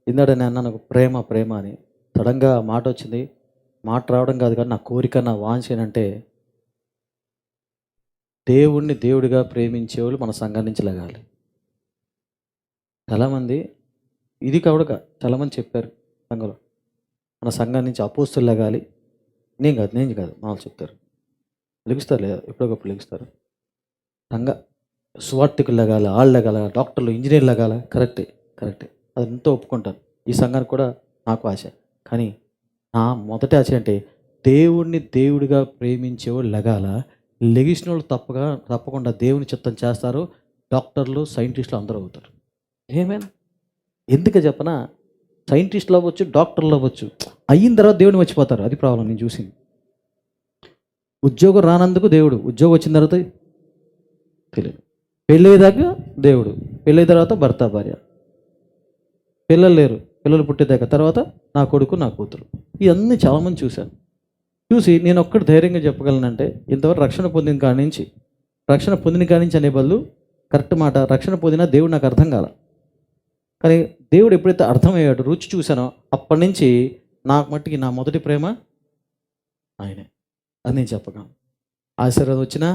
ఇందాక నేను అన్నాను ప్రేమ ప్రేమ అని. సడన్గా మాట వచ్చింది. మాట రావడం కాదు కానీ నా కోరిక, నా వాంఛ ఏంటంటే దేవుణ్ణి దేవుడిగా ప్రేమించేవాళ్ళు మన సంఘం నుంచి లెగాలి. చాలామంది ఇది కూడా చాలామంది చెప్పారు సంఘంలో, మన సంఘం నుంచి అపోస్తులు లెగాలి. నేను కాదు మామూలు చెప్తారు. లెగుస్తారు లేదా ఎప్పుడొకప్పుడు లెగుస్తారు. సంఘ సువార్థికులు లెగాల, వాళ్ళు లెగాల, డాక్టర్లు, ఇంజనీర్లు లెగాల. కరెక్టే. అది ఎంతో ఒప్పుకుంటాను. ఈ సంఘానికి కూడా నాకు ఆశ. కానీ నా మొదటి ఆశ అంటే దేవుణ్ణి దేవుడిగా ప్రేమించేవాళ్ళు లెగాల. లెగిసిన వాళ్ళు తప్పకుండా దేవుని చిత్తం చేస్తారు. డాక్టర్లు, సైంటిస్టులు అందరూ అవుతారు. ఏమైనా ఎందుకు చెప్పనా, సైంటిస్టులు అవ్వచ్చు, డాక్టర్లు అవ్వచ్చు, అయిన తర్వాత దేవుడిని మర్చిపోతారు. అది ప్రాబ్లం నేను చూసింది. ఉద్యోగం రానందుకు దేవుడు, ఉద్యోగం వచ్చిన తర్వాత తెలియదు. పెళ్ళయ్యేదాకా దేవుడు, పెళ్ళైన తర్వాత భర్త భార్య, పిల్లలు లేరు, పిల్లలు పుట్టేదాకా తర్వాత నా కొడుకు నా కూతురు. ఇవన్నీ చాలామంది చూసి నేను ఒక్కటి ధైర్యంగా చెప్పగలనంటే, ఇంతవరకు రక్షణ పొందిన కాడి నుంచి అనే బదులు కరెక్ట్ మాట, రక్షణ పొందిన దేవుడు నాకు అర్థం కాల. కానీ దేవుడు ఎప్పుడైతే అర్థమయ్యాడు, రుచి చూశానో అప్పటి నుంచి నాకు మట్టికి నా మొదటి ప్రేమ ఆయనే. అది నేను చెప్పగలను. ఆశీర్వాదం వచ్చినా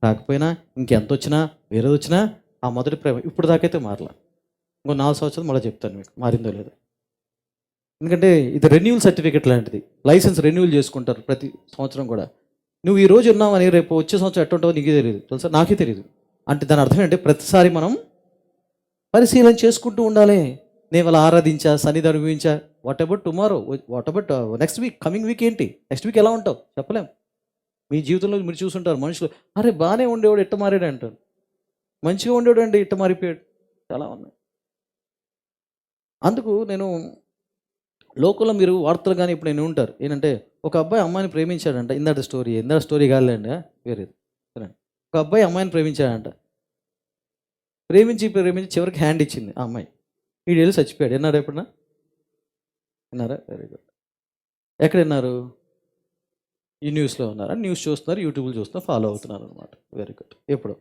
రాకపోయినా, ఇంకెంత వచ్చినా వేరేది వచ్చినా, ఆ మొదటి ప్రేమ ఇప్పుడు దాకైతే మారలా. ఇంకో 4 సంవత్సరాలు మళ్ళీ చెప్తాను మీకు మారిందో లేదో. ఎందుకంటే ఇది రెన్యూవల్ సర్టిఫికెట్ లాంటిది. లైసెన్స్ రెన్యూవల్ చేసుకుంటారు ప్రతి సంవత్సరం కూడా. నువ్వు ఈ రోజు ఉన్నావని రేపు వచ్చే సంవత్సరం ఎట్లా ఉంటావో నీకే తెలియదు, తెలుసా? నాకే తెలియదు. అంటే దాని అర్థం ఏంటంటే ప్రతిసారి మనం పరిశీలన చేసుకుంటూ ఉండాలి. నేను వాళ్ళ ఆరాధించా, సన్నిధి అనుభవించా, what about tomorrow, what about next week, coming week ఏంటి, నెక్స్ట్ వీక్ ఎలా ఉంటావు చెప్పలేం. మీ జీవితంలో మీరు చూసుంటారు మనుషులు, అరే బాగానే ఉండేవాడు ఎట్ట మారాడు అంటారు, మంచిగా ఉండేవాడు అండి ఇట్ట మారిపోయాడు, చాలా ఉన్నాయి. అందుకు నేను లోకంలో మీరు వార్తలు కానీ ఇప్పుడు నేను ఉంటారు ఏంటంటే, ఒక అబ్బాయి అమ్మాయిని ప్రేమించాడంట. ఇందాక స్టోరీ కాదులేండి, వేరేది. ఒక అబ్బాయి అమ్మాయిని ప్రేమించాడంట. ప్రేమించి చివరికి హ్యాండ్ ఇచ్చింది ఆ అమ్మాయి. వీడు వెళ్ళి చచ్చిపోయాడు. విన్నారా ఎప్పుడన్నా? విన్నారా? Very good. ఎక్కడ విన్నారు? ఈ న్యూస్లో ఉన్నారా? న్యూస్ చూస్తున్నారు, యూట్యూబ్లో చూస్తున్నారు, ఫాలో అవుతున్నారు అనమాట. Very good. ఎప్పుడు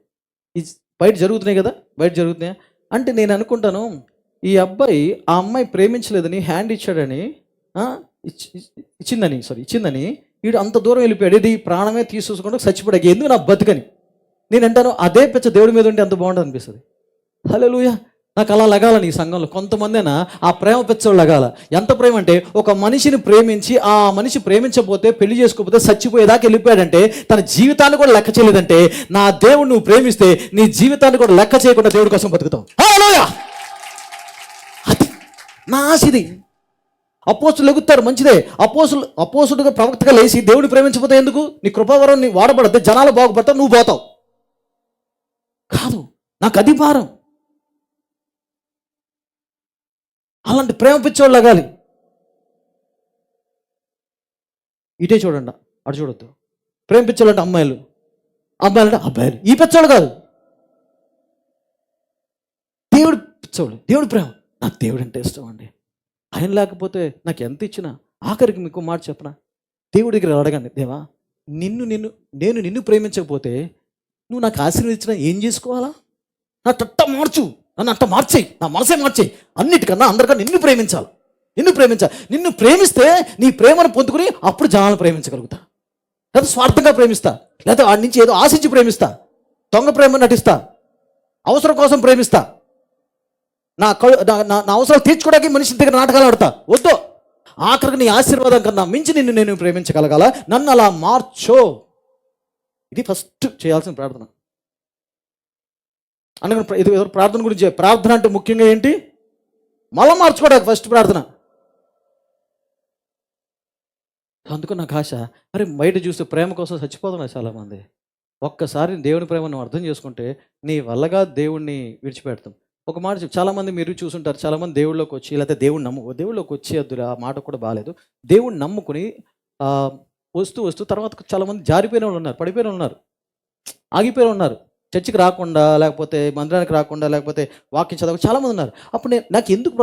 ఇది బయట జరుగుతున్నాయి కదా, బయట జరుగుతున్నాయా అంటే నేను అనుకుంటాను, ఈ అబ్బాయి ఆ అమ్మాయి ప్రేమించలేదని, హ్యాండ్ ఇచ్చాడని, ఇచ్చిందని వీడు అంత దూరం వెళ్ళిపోయాడు. ఇది ప్రాణమే తీసుకోకుండా చచ్చిపోయాడు. ఎందుకు నా బతుకని నేను అంటాను. అదే పెచ్చ దేవుడి మీద ఉంటే అంత బాగుంటుంది అనిపిస్తుంది. హల్లెలూయా. నాకు అలా లగాలని ఈ సంఘంలో కొంతమందినా ఆ ప్రేమ పెచ్చోళ్ళు లగాల. ఎంత ప్రేమ అంటే, ఒక మనిషిని ప్రేమించి ఆ మనిషి ప్రేమించకపోతే, పెళ్లి చేసుకోకపోతే చచ్చిపోయేదాకా వెళ్ళిపోయాడంటే, తన జీవితాన్ని కూడా లెక్క చేయలేదంటే, నా దేవుడు నువ్వు ప్రేమిస్తే నీ జీవితాన్ని కూడా లెక్క చేయకుండా దేవుడి కోసం బతుకుతావు. హల్లెలూయా. అది నా ఆశది. అపోస్తులు ఎగుతారు, మంచిదే. అపోస్తులుగా ప్రవక్తగా లేచి దేవుడిని ప్రేమించకపోతే ఎందుకు? నీ కృపావరం నీ వాడబడితే జనాలు బాగుపడతావు, నువ్వు పోతావు. కాదు, నాకు అది భారం. అలాంటి ప్రేమ పిచ్చోళ్ళు లగాలి. ఇటే చూడండి, అటు చూడొద్దు. ప్రేమ పిచ్చోళ్ళు అంటే అమ్మాయిలు అంటే అబ్బాయిలు. ఈ పిచ్చోళ్ళు కాదు, దేవుడు పిచ్చోళ్ళు. దేవుడు ప్రేమ. నాకు దేవుడు అంటే ఇష్టం అండి. ఆయన లేకపోతే నాకు ఎంత ఇచ్చినా. ఆఖరికి మీకు మాట చెప్పనా, దేవుడి దగ్గర అడగండి, దేవా నిన్ను ప్రేమించకపోతే నువ్వు నాకు ఆశీర్వదించినా ఏం చేసుకోవాలా? నన్ను అట్ట మార్చేయి, నా మనసే మార్చేయి. అన్నిటికన్నా అందరికన్నా నిన్ను ప్రేమించాలి. నిన్ను ప్రేమిస్తే నీ ప్రేమను పొందుకుని అప్పుడు జనాలను ప్రేమించగలుగుతా. లేదా స్వార్థంగా ప్రేమిస్తా, లేదా వాడి నుంచి ఏదో ఆశించి ప్రేమిస్తా, దొంగ ప్రేమ నటిస్తా, అవసరం కోసం ప్రేమిస్తా, నా అవసరాలు తీర్చుకోవడానికి మనిషి దగ్గర నాటకాలు ఆడతా. వద్దు. ఆఖరికి నీ ఆశీర్వాదం కన్నా మించి నేను ప్రేమించగలగాల. నన్ను అలా మార్చో. ఇది ఫస్ట్ చేయాల్సిన ప్రార్థన. అందుకని ఇది ప్రార్థన గురించి. ప్రార్థన అంటే ముఖ్యంగా ఏంటి? మళ్ళా మార్చుకోవడానికి ఫస్ట్ ప్రార్థన. అందుకు నాకు ఆశ, అరే బయట చూస్తే ప్రేమ కోసం చచ్చిపోతున్నారు చాలామంది. ఒక్కసారి దేవుని ప్రేమ నువ్వు అర్థం చేసుకుంటే నీ వల్లగా దేవుణ్ణి విడిచిపెడతాం. ఒక మాట చాలామంది మీరు చూసుంటారు, చాలామంది దేవుళ్ళలోకి వచ్చి, లేకపోతే దేవుళ్ళలోకి వచ్చేద్దు, ఆ మాట కూడా బాగాలేదు. దేవుణ్ణి నమ్ముకుని వస్తూ తర్వాత చాలామంది జారిపోయిన వాళ్ళు ఉన్నారు, పడిపోయిన ఉన్నారు, ఆగిపోయిన ఉన్నారు. చర్చికి రాకుండా, లేకపోతే మందిరానికి రాకుండా, లేకపోతే వాక్యం చదవక చాలామంది ఉన్నారు. అప్పుడు నాకు ఎందుకు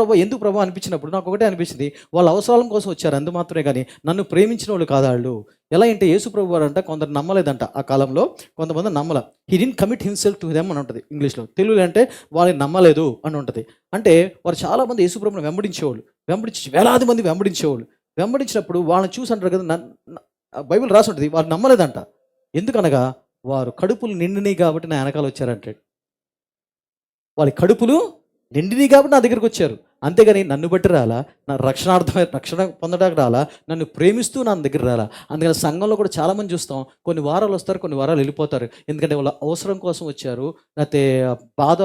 ప్రభు అనిపించినప్పుడు నాకు ఒకటే అనిపించింది, వాళ్ళ అవసరాల కోసం వచ్చారు అందు మాత్రమే, కానీ నన్ను ప్రేమించిన వాళ్ళు కాదు వాళ్ళు. ఎలా అంటే యేసు ప్రభు వారు అంట కొందరు నమ్మలేదంట ఆ కాలంలో, కొంతమంది నమ్మల. He didn't commit himself to them అని ఉంటుంది ఇంగ్లీష్లో. తెలుగులో అంటే వాళ్ళని నమ్మలేదు అని ఉంటుంది. అంటే వారు చాలామంది యేసు ప్రభుని వెంబడించి వేలాది మంది వెంబడించినప్పుడు వాళ్ళని చూసి అంటారు కదా, బైబిల్ రాసి ఉంటుంది వారు నమ్మలేదంట. ఎందుకనగా వారు కడుపులు నిండినాయి కాబట్టి నా వెనకాల వచ్చారంటాడు. వాళ్ళ కడుపులు నిండినాయి కాబట్టి నా దగ్గరికి వచ్చారు, అంతేగాని నన్ను బట్టి రాలా, నా రక్షణ పొందడానికి రాలా, నన్ను ప్రేమిస్తూ నా దగ్గర రాలా. అందుకని సంఘంలో కూడా చాలామంది చూస్తాం, కొన్ని వారాలు వస్తారు, కొన్ని వారాలు వెళ్ళిపోతారు. ఎందుకంటే వాళ్ళ అవసరం కోసం వచ్చారు, లేకపోతే బాధ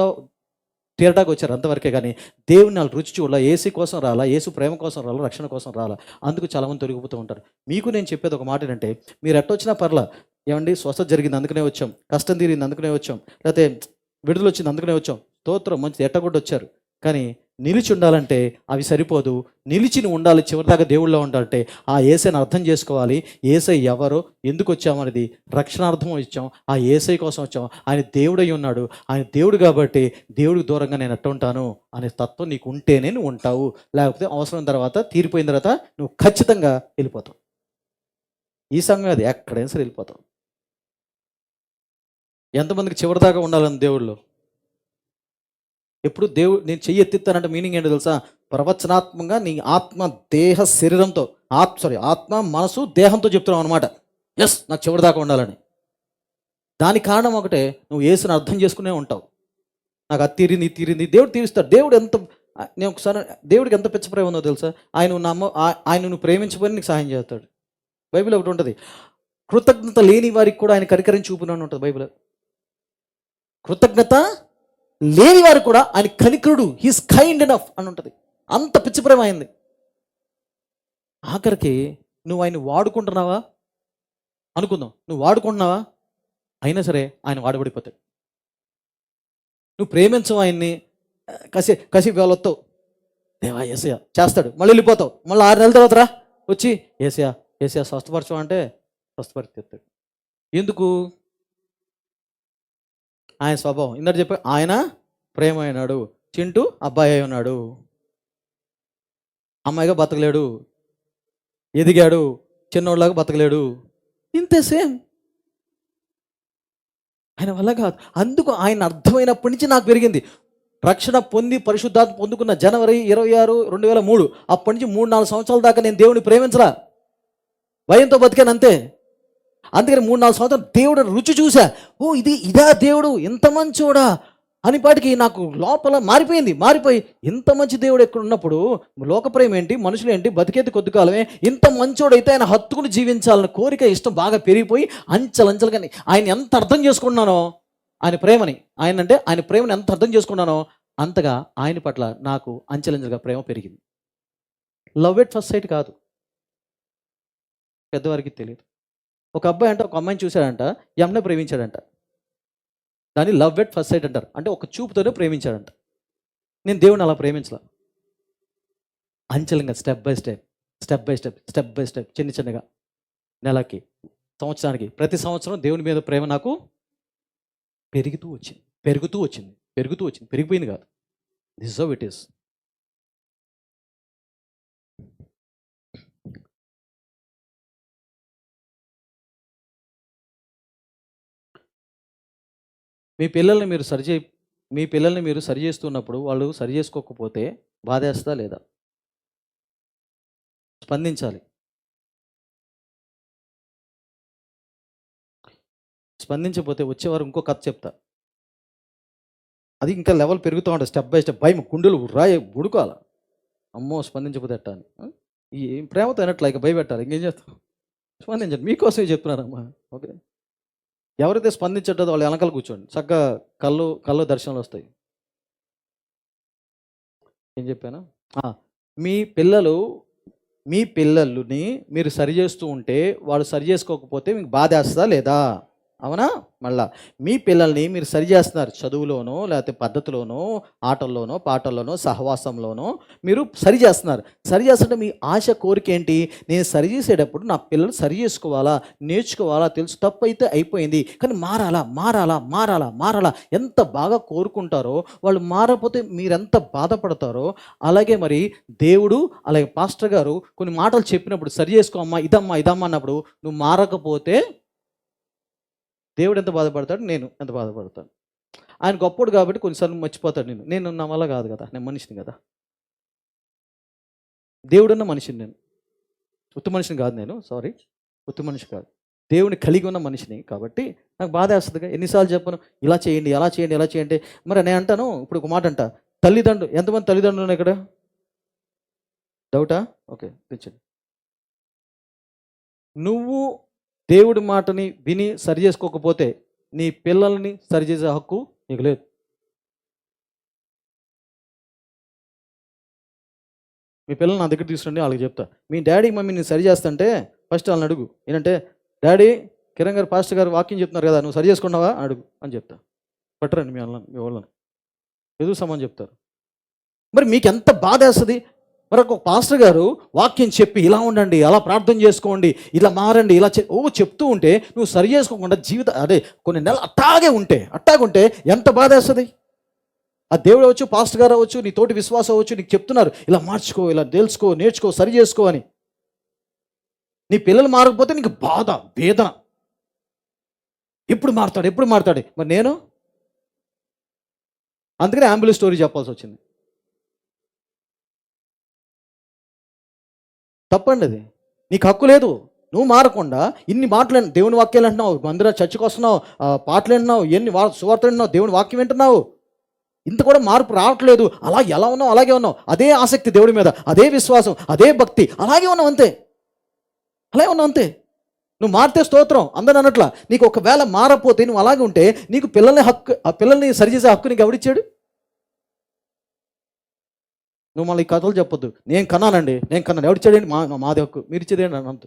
తీరడానికి వచ్చారు, అంతవరకే. కానీ దేవుని వాళ్ళు రుచి చూడాల, ఏసీ కోసం రాలా, ఏసు ప్రేమ కోసం రాలా, రక్షణ కోసం రాలా. అందుకు చాలామంది తొలగిపోతూ ఉంటారు. మీకు నేను చెప్పేది ఒక మాట ఏంటంటే, మీరు ఎట్టొచ్చినా పర్లా, ఏమండి స్వస్థత జరిగింది అందుకనే వచ్చాం, కష్టం తీరింది అందుకనే వచ్చాం, లేకపోతే విడుదల వచ్చింది అందుకనే వచ్చాం, స్తోత్రం మంచిది ఎట్టగొడ్డు వచ్చారు. కానీ నిలిచి ఉండాలంటే అవి సరిపోదు, నిలిచి ఉండాలి, చివరిదాకా దేవుళ్ళలో ఉండాలంటే ఆ ఏసైని అర్థం చేసుకోవాలి. ఏసై ఎవరో, ఎందుకు వచ్చామనేది రక్షణార్థం వచ్చాం, ఆ ఏసై కోసం వచ్చాం. ఆయన దేవుడై ఉన్నాడు, ఆయన దేవుడు కాబట్టి దేవుడికి దూరంగా నేను ఎట్ట ఉంటాను అనే తత్వం నీకు ఉంటేనే నువ్వు ఉంటావు. లేకపోతే అవసరం తర్వాత, తీరిపోయిన తర్వాత నువ్వు ఖచ్చితంగా వెళ్ళిపోతావు. ఈ సంఘం అది ఎక్కడైనా సరే వెళ్ళిపోతావు. ఎంతమందికి చివరిదాకా ఉండాలని దేవుళ్ళు? ఎప్పుడు దేవుడు నేను చెయ్యి ఎత్తిస్తానంటే మీనింగ్ ఏంటో తెలుసా? ప్రవచనాత్మకంగా నీ ఆత్మ దేహ శరీరంతో, ఆత్మ మనసు దేహంతో చెప్తున్నావు అనమాట. ఎస్, నాకు చివరిదాకా ఉండాలని. దానికి కారణం ఒకటే, నువ్వు యేసుని అర్థం చేసుకునే ఉంటావు. నాకు అది తీరింది దేవుడు తీరుస్తాడు. నేను ఒకసారి దేవుడికి ఎంత పిచ్చప్రేమ ఉందో తెలుసా? ఆయన నువ్వు ప్రేమించబోని నీకు సహాయం చేస్తాడు. బైబిల్ ఒకటి ఉంటుంది, కృతజ్ఞత లేని వారికి కూడా ఆయన కనికరించి చూపునని ఉంటుంది బైబిల్. కృతజ్ఞత లేని వారు కూడా ఆయన కనికరుడు, హీస్ కైండ్ ఎనఫ్ అని ఉంటుంది. అంత పిచ్చి ప్రేమ అయింది. ఆఖరికి నువ్వు ఆయన వాడుకుంటున్నావా అనుకుందాం, నువ్వు వాడుకుంటున్నావా, అయినా సరే ఆయన వాడబడిపోతాడు. నువ్వు ప్రేమించవు ఆయన్ని, కసి వేలొత్తావు, దేవా ఏసయ్య చేస్తాడు, మళ్ళీ వెళ్ళిపోతావు. మళ్ళీ 6 నెలల తర్వాత రా వచ్చి ఏసయ్య స్వస్థపరచు అంటే స్వస్థపరిస్తాడు. ఎందుకు? ఆయన స్వభావం. ఇందాక చెప్పా, ఆయన ప్రేమ అయినాడు. చింటూ అబ్బాయి అయి ఉన్నాడు, అమ్మాయిగా బతకలేడు, ఎదిగాడు, చిన్నోళ్ళలాగా బతకలేడు, ఇంతే సేమ్. ఆయన వల్ల కాదు. అందుకు ఆయన అర్థమైనప్పటి నుంచి నాకు పెరిగింది. రక్షణ పొంది పరిశుద్ధాత్మ పొందుకున్న జనవరి 26, 2003 అప్పటి నుంచి 3-4 సంవత్సరాల దాకా నేను దేవుని ప్రేమించరా, భయంతో బతికాను అంతే. అందుకని 3-4 సంవత్సరాలు దేవుడు రుచి చూసా. ఓ ఇదా దేవుడు, ఇంత మంచోడా అనిపాటికి నాకు లోపల మారిపోయి ఇంత మంచి దేవుడు ఎక్కడ ఉన్నప్పుడు లోకప్రేమ ఏంటి, మనుషులు ఏంటి, బతికేది కొద్ది కాలమే, ఇంత మంచోడైతే ఆయన హత్తుకుని జీవించాలన్న కోరిక, ఇష్టం బాగా పెరిగిపోయి అంచెలంచెలుగా ఆయన ఎంత అర్థం చేసుకున్నానో ఆయన ప్రేమని ఎంత అర్థం చేసుకున్నానో అంతగా ఆయన పట్ల నాకు అంచెలంచెలుగా ప్రేమ పెరిగింది. లవ్ ఎట్ ఫస్ట్ సైట్ కాదు, పెద్దవారికి తెలియదు. ఒక అబ్బాయి అంటే ఒక అమ్మాయిని చూశాడంట, ఈ అమ్మాయిని ప్రేమించాడంట. దాన్ని లవ్ ఎట్ ఫస్ట్ సైట్ అంటారు. అంటే ఒక చూపుతోనే ప్రేమించాడంట. నేను దేవుని అలా ప్రేమించలా. అంచెలంగా స్టెప్ బై స్టెప్ చిన్నగా, నెలకి, సంవత్సరానికి, ప్రతి సంవత్సరం దేవుని మీద ప్రేమ నాకు పెరుగుతూ వచ్చింది. పెరిగిపోయింది కాదు. This is how it is. మీ పిల్లల్ని మీరు సరి చేస్తున్నప్పుడు వాళ్ళు సరి చేసుకోకపోతే బాధేస్తా లేదా? స్పందించాలి. స్పందించకపోతే వచ్చేవారు ఇంకో కథ చెప్తా. అది ఇంకా లెవెల్ పెరుగుతూ ఉంటుంది, స్టెప్ బై స్టెప్. భయం, గుండెలు ఉడుకోవాలి. అమ్మో స్పందించకపోతే ఎట్టా అని. ఈ ప్రేమతో అయినట్లా ఇక భయపెట్టాలి. ఇంకేం చేస్తాం? స్పందించండి, మీకోసమే చెప్తున్నారమ్మా. ఓకే, ఎవరైతే స్పందించట్లేదో వాళ్ళు వెనకాల కూర్చోండి, చక్కగా కళ్ళు దర్శనాలు వస్తాయి. ఏం చెప్పాను? మీ పిల్లల్ని మీరు సరి చేస్తూ ఉంటే వాళ్ళు సరి చేసుకోకపోతే మీకు బాధేస్తుందా లేదా? అవునా? మళ్ళా మీ పిల్లల్ని మీరు సరి చేస్తున్నారు. చదువులోనో, లేకపోతే పద్ధతిలోనో, ఆటల్లోనో, పాటల్లోనో, సహవాసంలోనో మీరు సరి చేస్తున్నారు. సరి చేస్తుంటే మీ ఆశ కోరికేంటి? నేను సరి చేసేటప్పుడు నా పిల్లలు సరి చేసుకోవాలా, నేర్చుకోవాలా తెలుసు. తప్పైతే అయిపోయింది. కానీ మారాలా, మారాలా, మారాలా, మారాలా ఎంత బాగా కోరుకుంటారో, వాళ్ళు మారకపోతే మీరెంత బాధపడతారో, అలాగే మరి దేవుడు, అలాగే పాస్టర్ గారు కొన్ని మాటలు చెప్పినప్పుడు సరి చేసుకో అమ్మా, ఇదమ్మా, ఇదమ్మా అన్నప్పుడు నువ్వు మారకపోతే దేవుడు ఎంత బాధపడతాడు, నేను ఎంత బాధపడతాను. ఆయన గొప్పోడు కాబట్టి కొన్నిసార్లు మర్చిపోతాడు నేను. నేను నా వల్ల కాదు కదా, నేను మనిషిని కదా. దేవుడున్న మనిషిని నేను. ఉత్తి మనిషిని కాదు నేను, సారీ. ఉత్తి మనిషి కాదు. దేవుని కలిగి ఉన్న మనిషిని కాబట్టి నాకు బాధ వేస్తుందిగా. ఎన్నిసార్లు చెప్పను, ఇలా చేయండి, అలా చేయండి, ఎలా చేయండి. మరి నేను అంటాను, ఇప్పుడు ఒక మాట అంట, తల్లిదండ్రులు ఎంతమంది తల్లిదండ్రులు ఉన్నాయి ఇక్కడ? డౌటా? ఓకే, తెచ్చండి. నువ్వు దేవుడి మాటని విని సరి చేసుకోకపోతే నీ పిల్లల్ని సరిచేసే హక్కు నీకు లేదు. మీ పిల్లల్ని నా దగ్గర తీసుకురండి, వాళ్ళకి చెప్తా. మీ డాడీ మమ్మీ నేను సరి చేస్తుంటే ఫస్ట్ వాళ్ళని అడుగు. ఏంటంటే, డాడీ కిరణ్ గారు పాస్టర్ గారు వాక్యం చెప్తున్నారు కదా, నువ్వు సరి చేసుకున్నావా అడుగు అని చెప్తా. పట్టరండి మీ వాళ్ళని ఎదురు సమాన్ చెప్తారు. మరి మీకు ఎంత బాధ వేస్తుంది. మరి ఒక పాస్టర్ గారు వాక్యం చెప్పి ఇలా ఉండండి, అలా ప్రార్థన చేసుకోండి, ఇలా మారండి, ఇలా చెప్తూ ఉంటే నువ్వు సరి చేసుకోకుండా అదే కొన్ని నెలలు అట్టాగుంటే ఎంత బాధ వేస్తుంది. ఆ దేవుడు అవచ్చు, పాస్టర్ గారు అవ్వచ్చు, నీ తోటి విశ్వాసం అవ్వచ్చు, నీకు చెప్తున్నారు ఇలా మార్చుకో, ఇలా తెలుసుకో, నేర్చుకో, సరి చేసుకో అని. నీ పిల్లలు మారకపోతే నీకు బాధ, వేదన. ఎప్పుడు మారుతాడు. మరి నేను అందుకనే అంబులెన్స్ స్టోరీ చెప్పాల్సి వచ్చింది. తప్పండి అది. నీకు హక్కు లేదు. నువ్వు మారకుండా ఇన్ని మాటలు దేవుని వాక్యాలు అంటున్నావు, మందిర చర్చకు వస్తున్నావు, పాటలు వింటున్నావు, ఎన్ని సువార్తలు వింటున్నావు, దేవుని వాక్యం వింటున్నావు, ఇంత కూడా మార్పు రావట్లేదు. అలా ఎలా ఉన్నావు అలాగే ఉన్నావు. అదే ఆసక్తి దేవుడి మీద, అదే విశ్వాసం, అదే భక్తి, అలాగే ఉన్నావు అంతే. నువ్వు మారితే స్తోత్రం అందరూ అన్నట్లా. నీకు ఒకవేళ మారపోతే నువ్వు అలాగే ఉంటే నీకు పిల్లల్ని సరిచేసే హక్కు నీకు ఎవడిచ్చాడు? నువ్వు మళ్ళీ ఈ కథలు చెప్పొద్దు. నేను కన్నాను, ఎవడిచ్చాడండి? మాది హక్కు, మీరు ఇచ్చేదేంటి అని అంత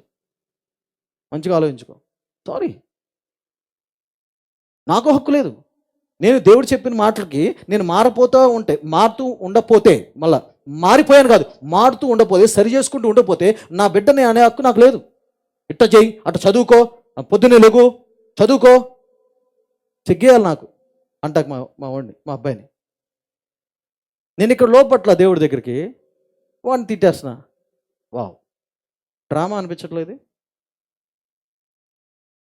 మంచిగా ఆలోచించుకో. సారీ, నాకు హక్కు లేదు. నేను దేవుడు చెప్పిన మాటలకి నేను మారుతూ ఉండపోతే, మళ్ళా మారిపోయాను కాదు, మారుతూ ఉండపోతే, సరి చేసుకుంటూ ఉండపోతే నా బిడ్డని అనే హక్కు నాకు లేదు. ఇట్ట చెయ్యి, అట్ట చదువుకో, పొద్దున్నే లేగు, చదువుకో, చెగ్గేయాలి నాకు అంటాక మా వాడిని, మా అబ్బాయిని. నేను ఇక్కడ లోపట్ల దేవుడి దగ్గరికి వాడిని తిట్టేస్తున్నా. వావ్, డ్రామా అనిపించట్లేదు.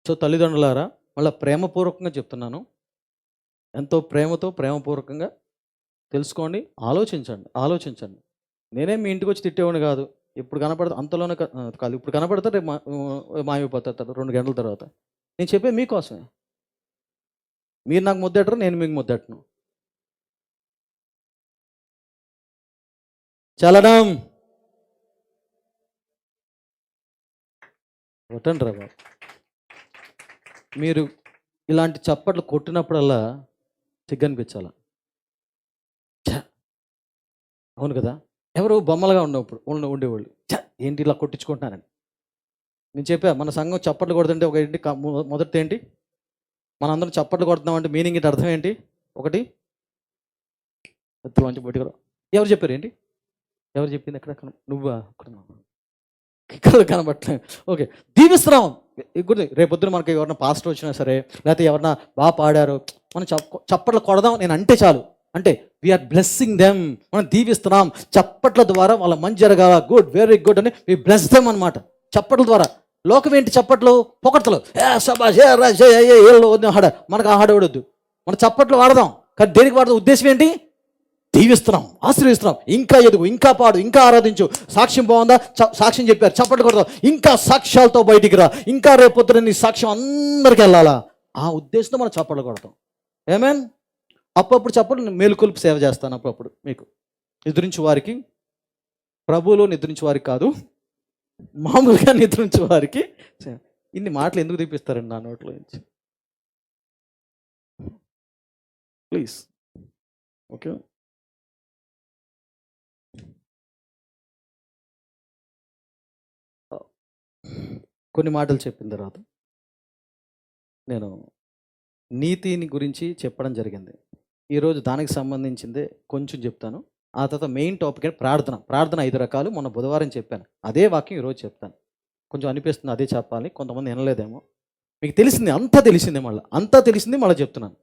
సో తల్లిదండ్రులారా, మళ్ళీ ప్రేమపూర్వకంగా చెప్తున్నాను, ఎంతో ప్రేమపూర్వకంగా తెలుసుకోండి, ఆలోచించండి. నేనేం మీ ఇంటికి వచ్చి తిట్టేవాడిని కాదు. ఇప్పుడు కనపడతా అంతలోనే కాదు, ఇప్పుడు కనపడతా రేపు మాయమైపోతారు 2 గంటల తర్వాత. నేను చెప్పేది మీకోసమే. మీరు నాకు ముద్దెట్టరు, నేను మీకు ముద్దెట్టను. చలనం కొట్టండి రా బాబు. మీరు ఇలాంటి చప్పట్లు కొట్టినప్పుడల్లా సిగ్గనిపించాలా. అవును కదా. ఎవరు బొమ్మలుగా ఉండేవాళ్ళు ఏంటి ఇలా కొట్టించుకుంటున్నారని. నేను చెప్పా, మన సంఘం చప్పట్లు కొడుతుంటే ఒక ఏంటి మొదటి ఏంటి, మనందరం చప్పట్లు కొడుతున్నామంటే మీనింగ్ ఏంటి, అర్థం ఏంటి? ఒకటి మంచి బయటకు ఎవరు చెప్పారు ఏంటి, ఎవరు చెప్పింది? ఎక్కడ నువ్వా? ఇక్కడ కనబట్టలేదు. ఓకే, దీవిస్తున్నాం. రేపొద్దున మనకి ఎవరన్నా పాస్టర్ వచ్చినా సరే, లేకపోతే ఎవరన్నా బాగా పాడారు, మనం చప్పట్లు కొడదాం నేను అంటే చాలు. అంటే వీఆర్ బ్లెస్సింగ్ దెమ్, మనం దీవిస్తున్నాం. చప్పట్ల ద్వారా వాళ్ళ మంచి జరగాల, గుడ్, వెరీ గుడ్ అని వి బ్లెస్ దెమ్ అనమాట. చప్పట్ల ద్వారా. లోకం ఏంటి? చప్పట్లు, పొగడ్తలు, మనకు ఆ హాడవడొద్దు. మన చప్పట్లు వాడదాం, కానీ దేనికి వాడదాం? ఉద్దేశం ఏంటి? దీవిస్తున్నాం, ఆశీర్వదిస్తున్నాం. ఇంకా ఎదుగు, ఇంకా పాడు, ఇంకా ఆరాధించు. సాక్ష్యం బాగుందా? సాక్ష్యం చెప్పారు, చప్పట్లు కొడదాం. ఇంకా సాక్ష్యాలతో బయటికి రా, ఇంకా రేపొద్దున నీ సాక్ష్యం అందరికి వెళ్ళాలా. ఆ ఉద్దేశంతో మనం చప్పట్లు కొడతాం. ఏమేన్ అప్పుడప్పుడు చప్పట్లు మేలుకొల్పు సేవ చేస్తాను. అప్పుడప్పుడు మీకు నిద్రించు వారికి, ప్రభువులో నిద్రించే వారికి కాదు, మామూలుగా నిద్రించే వారికి. ఇన్ని మాటలు ఎందుకు తీపిస్తారండి నా నోట్లో నుంచి? ప్లీజ్. ఓకే, కొన్ని మాటలు చెప్పిన తర్వాత నేను నీతిని గురించి చెప్పడం జరిగింది. ఈరోజు దానికి సంబంధించిందే కొంచెం చెప్తాను. ఆ తర్వాత మెయిన్ టాపిక్ ప్రార్థన. ప్రార్థన 5 రకాలు మొన్న బుధవారం చెప్పాను. అదే వాక్యం ఈరోజు చెప్తాను. కొంచెం అనిపిస్తుంది అదే చెప్పాలి. కొంతమంది వినలేదేమో. మీకు తెలిసింది అంతా తెలిసిందే, అంతా తెలిసింది మళ్ళీ చెప్తున్నాను.